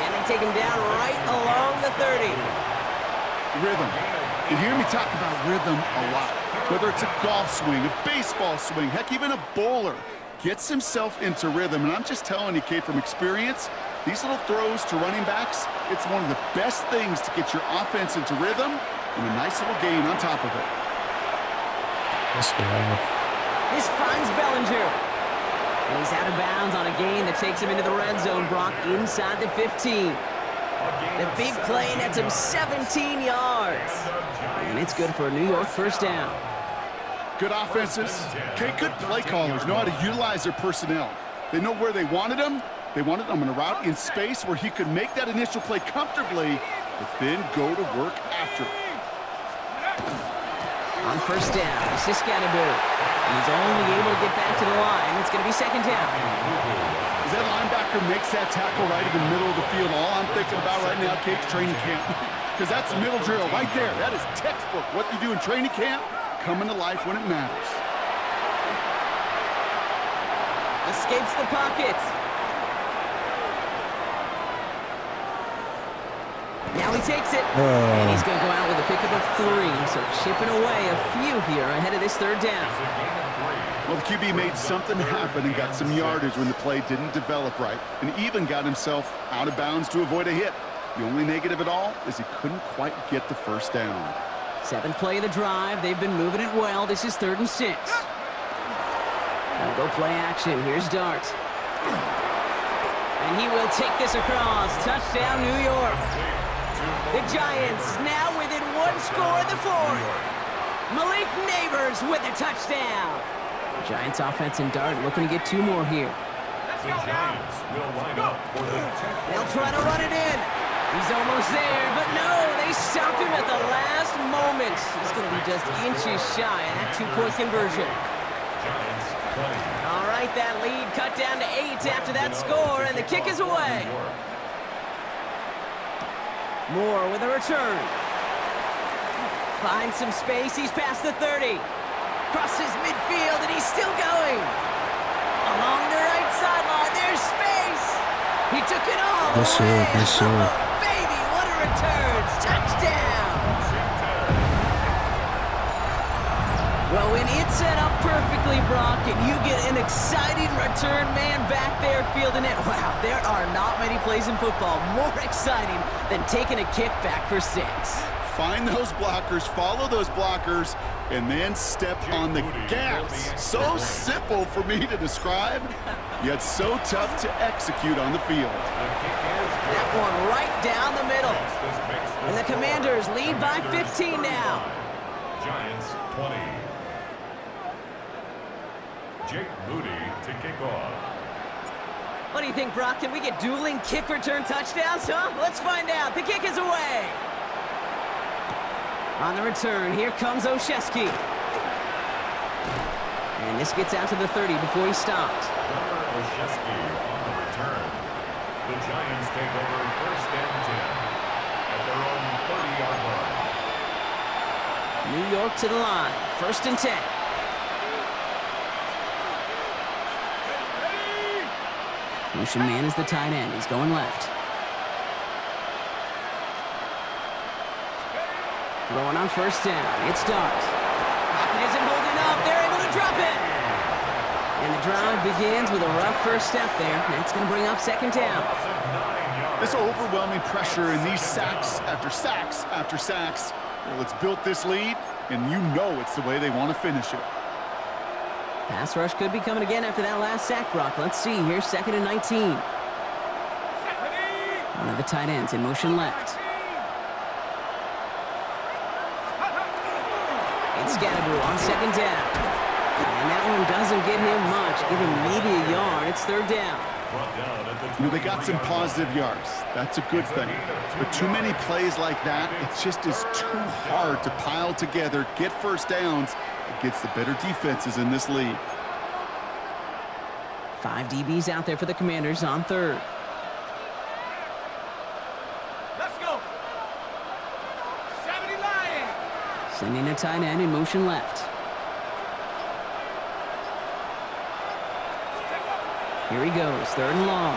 And they take him down right along the 30. Rhythm. You hear me talk about rhythm a lot. Whether it's a golf swing, a baseball swing, heck, even a bowler gets himself into rhythm. And I'm just telling you, Kate, from experience, these little throws to running backs, it's one of the best things to get your offense into rhythm and a nice little gain on top of it. That's good. This finds Bellinger. And he's out of bounds on a gain that takes him into the red zone, Brock, inside the 15. The big play nets him 17 yards. And it's good for a New York first down. Good offenses. Okay, good play callers know how to utilize their personnel. They know where they wanted him. They wanted him in a route in space where he could make that initial play comfortably, but then go to work after it. On first down, it's Scadaboo. He's only able to get back to the line. It's going to be 2nd down. As that linebacker makes that tackle right in the middle of the field, all I'm thinking about right now, Kate's training camp. Because that's a middle drill right there. That is textbook. What you do in training camp, coming to life when it matters. Escapes the pocket. Now he takes it. And he's going to go out with a pickup of 3. So chipping away a few here ahead of this 3rd down. Well, the QB made something happen and got some yardage when the play didn't develop right, and even got himself out of bounds to avoid a hit. The only negative at all is he couldn't quite get the first down. 7th play of the drive. They've been moving it well. This is 3rd and 6. Now go play action. Here's Dart. And he will take this across. Touchdown, New York. The Giants now within 1 score in the 4th. Malik Neighbors with a touchdown. Giants offense and Dart looking to get 2 more here. The Giants will line up for the 10th. They'll try to run it in. He's almost there, but no, they stop him at the last moment. He's going to be just inches shy of that 2-point conversion. Giants 20. All right, that lead cut down to 8 after that score, and the kick is away. Moore with a return. Finds some space. He's past the 30. Crosses midfield, and he's still going. Along the right sideline, there's space. He took it all the way. Yes, sir. Oh, baby, what a return. Touchdown. Well, when it's set up perfectly, Brock, and you get an exciting return man back there fielding it, wow, there are not many plays in football more exciting than taking a kick back for 6. Find those blockers, follow those blockers, and then step on the gas. So simple for me to describe, yet so tough to execute on the field. That one right down the middle. And the Commanders lead by 15 now. Giants 20. Jake Moody to kick off. What do you think, Brock? Can we get dueling kick return touchdowns, huh? Let's find out. The kick is away. On the return, here comes Olszewski. And this gets out to the 30 before he stopped. Gunnar Olszewski on the return. The Giants take over 1st and 10 at their own 30-yard line. New York to the line. 1st and 10. Motion man is the tight end. He's going left. Throwing on 1st down. It's Dart. Pocket isn't holding up. They're able to drop it. And the drive begins with a rough first step there. That's going to bring up 2nd down. This overwhelming pressure and these sacks after sacks after sacks, well, it's built this lead, and you know it's the way they want to finish it. Pass rush could be coming again after that last sack, Brock. Let's see. Here's 2nd and 19. One of the tight ends in motion left. It's Scadaboo on 2nd down. And that one doesn't get him much. Give him maybe a yard. It's 3rd down. You know, they got some positive yards. That's a good thing. But too many plays like that, it just is too hard to pile together, get first downs against the better defenses in this league. 5 DBs out there for the Commanders on 3rd. Sending a tight end in motion left. Here he goes, 3rd and long.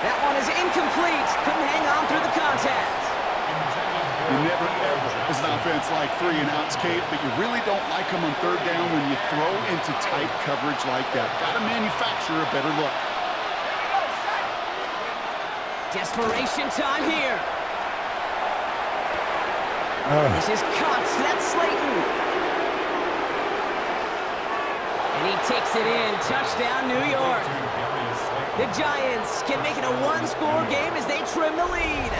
That one is incomplete. Couldn't hang on through the contact. You never, ever, as an offense, like 3 and outs, Kate, but you really don't like them on 3rd down when you throw into tight coverage like that. Got to manufacture a better look. Desperation time here. This is caught. That's Slayton. And he takes it in. Touchdown, New York. The Giants can make it a 1-score game as they trim the lead.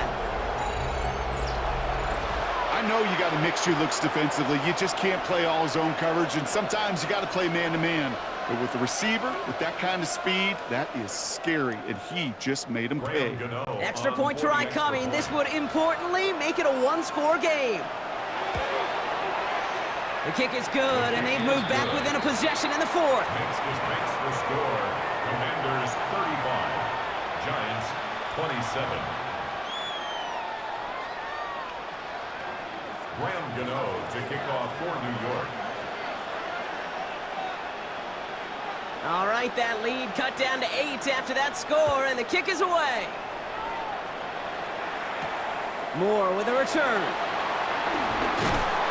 I know you got to mix your looks defensively. You just can't play all zone coverage, and sometimes you got to play man-to-man. But with the receiver, with that kind of speed, that is scary, and he just made him pay. Extra point try coming. This would importantly make it a 1-score game. The kick is good, and they've moved back within a possession in the 4th. Makes the score. Commanders 35, Giants 27. Graham Gano to kick off for New York. All right, that lead cut down to 8 after that score, and the kick is away. Moore with a return.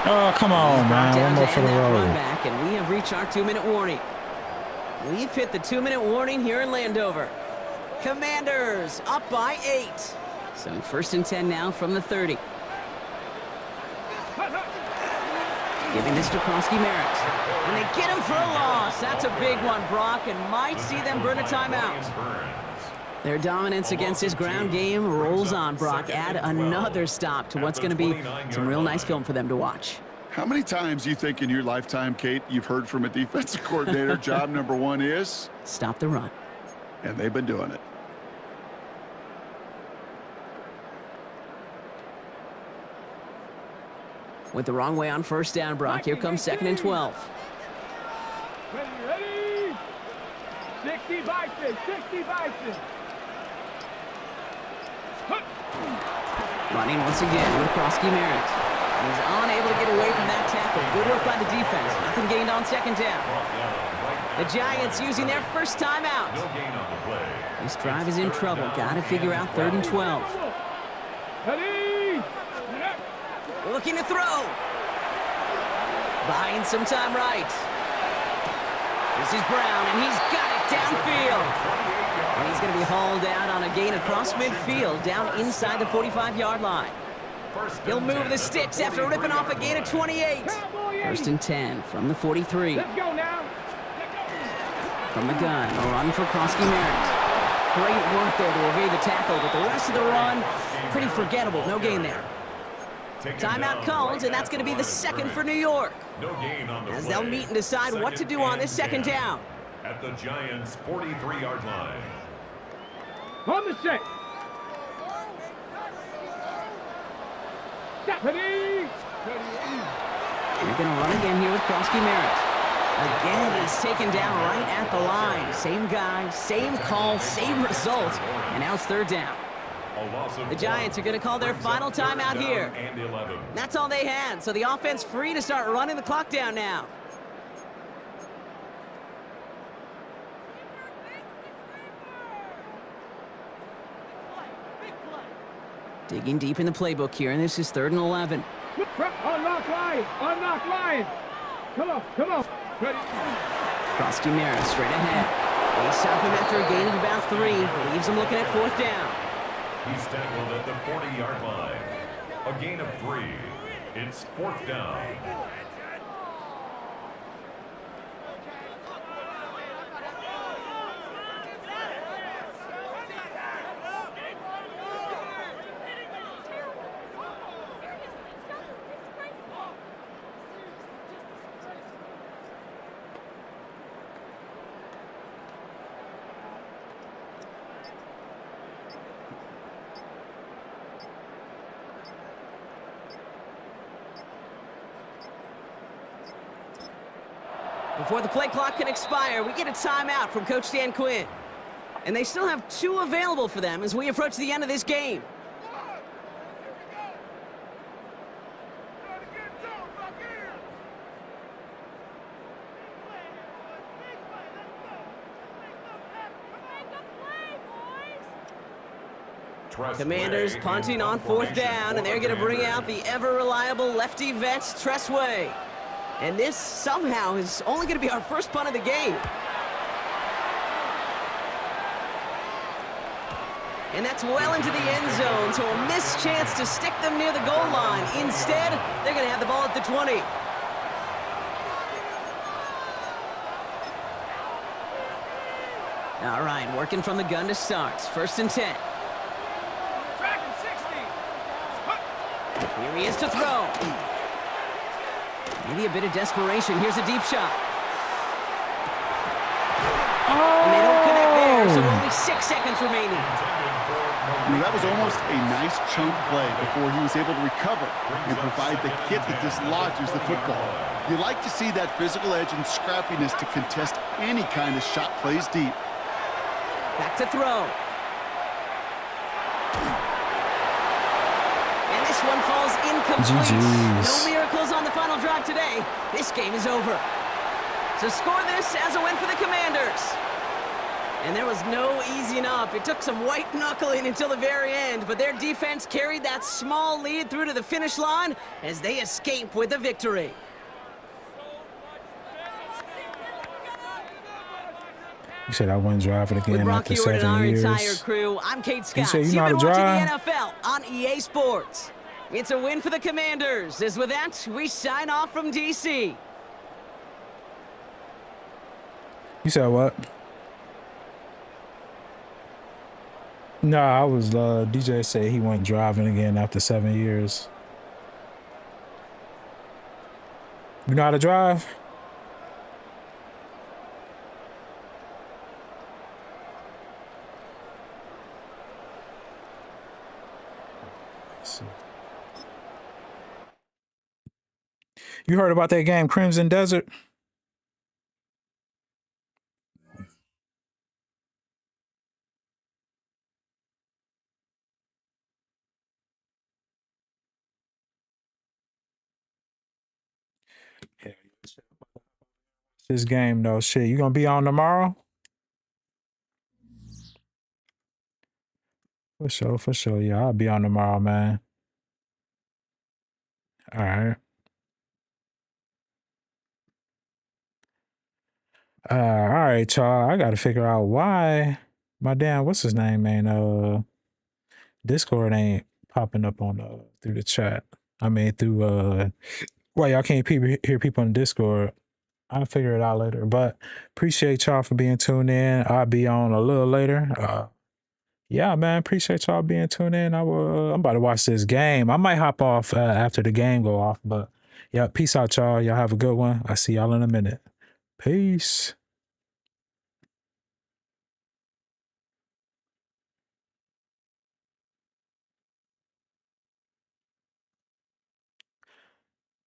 Oh, come on, man. One more for the run road. back, and we have reached our 2-minute warning. We've hit the 2-minute warning here in Landover. Commanders up by 8. So 1st and 10 now from the 30. Giving this to Krosky Merritt. And they get him for a loss. That's a big one, Brock, and might see them burn a timeout. Their dominance against his ground game rolls on, Brock. Add another stop to what's going to be some real nice film for them to watch. How many times do you think in your lifetime, Kate, you've heard from a defensive coordinator, job number 1 is? Stop the run. And they've been doing it. Went the wrong way on 1st down, Brock. Here comes 2nd and 12. Ready? 60 Bison, 60 Bison. Running once again with Krosky Merritt. He's unable to get away from that tackle. Good work by the defense. Nothing gained on 2nd down. The Giants using their first timeout. No gain on the play. This drive is in trouble. Got to figure out 3rd and 12. Ready? Looking to throw. Buying some time right. This is Brown, and he's got it downfield. And he's going to be hauled out on a gain across midfield, down inside the 45-yard line. He'll move the sticks after ripping off a gain of 28. 1st and 10 from the 43. Let's go now. From the gun, a run for Krosky Merritt. Great work there to evade the tackle, but the rest of the run, pretty forgettable. No gain there. Timeout called, and that's going to be the 2nd for New York. No gain on the As play. they'll meet and decide what to do on this 2nd down. At the Giants' 43-yard line. On the set. Ready? They're going to run again here with Krosky Merritt. Again, he's taken down right at the line. Same guy, same call, same result. And now it's 3rd down. The Giants are going to call their final timeout here. And 11. That's all they had, so the offense free to start running the clock down now. Digging deep in the playbook here, and this is 3rd and 11. Unlock line. Unlock line. Come on. Come on. Ready? Krosky Merritt straight ahead. They stop him after a gain of about 3. Leaves him looking at 4th down. He's tackled at the 40-yard line. A gain of 3. It's 4th down. Before the play clock can expire, we get a timeout from Coach Dan Quinn. And they still have 2 available for them as we approach the end of this game. Commanders punting on 4th down, and they're going to bring out the ever-reliable lefty vet, Tressway. And this somehow is only going to be our first punt of the game. And that's well into the end zone, so a missed chance to stick them near the goal line. Instead, they're going to have the ball at the 20. All right, working from the gun to start. 1st and 10. Track him 60. Here he is to throw. Maybe a bit of desperation. Here's a deep shot. And they don't connect there, so only 6 seconds remaining. That was almost a nice chunk play before he was able to recover and provide the hit that dislodges the football. You like to see that physical edge and scrappiness to contest any kind of shot plays deep. Back to throw. And this one falls incomplete. GGs. No miracles on the final drive today. This game is over. So score this as a win for the Commanders. And there was no easing up. It took some white knuckling until the very end, but their defense carried that small lead through to the finish line as they escape with a victory. You said I wouldn't drive it With again Brock after Hewitt and our 7 years. entire crew, I'm Kate Scott. said you You've know how been to watching drive? the NFL on EA Sports. It's a win for the Commanders. As with that, we sign off from DC. You said what? No, I was DJ said he went driving again after 7 years. You know how to drive? Let's see. You heard about that game Crimson Desert? This game though, shit. You gonna be on tomorrow? For sure, for sure. Yeah, I'll be on tomorrow, man. All right. All right, y'all. I gotta figure out why my damn what's his name, man. Discord ain't popping up on through the chat. I mean through why y'all can't hear people on Discord. I'll figure it out later. But appreciate y'all for being tuned in. I'll be on a little later. Yeah, man, appreciate y'all being tuned in. I'm about to watch this game. I might hop off after the game go off, but yeah, peace out, y'all. Y'all have a good one. I'll see y'all in a minute. Peace.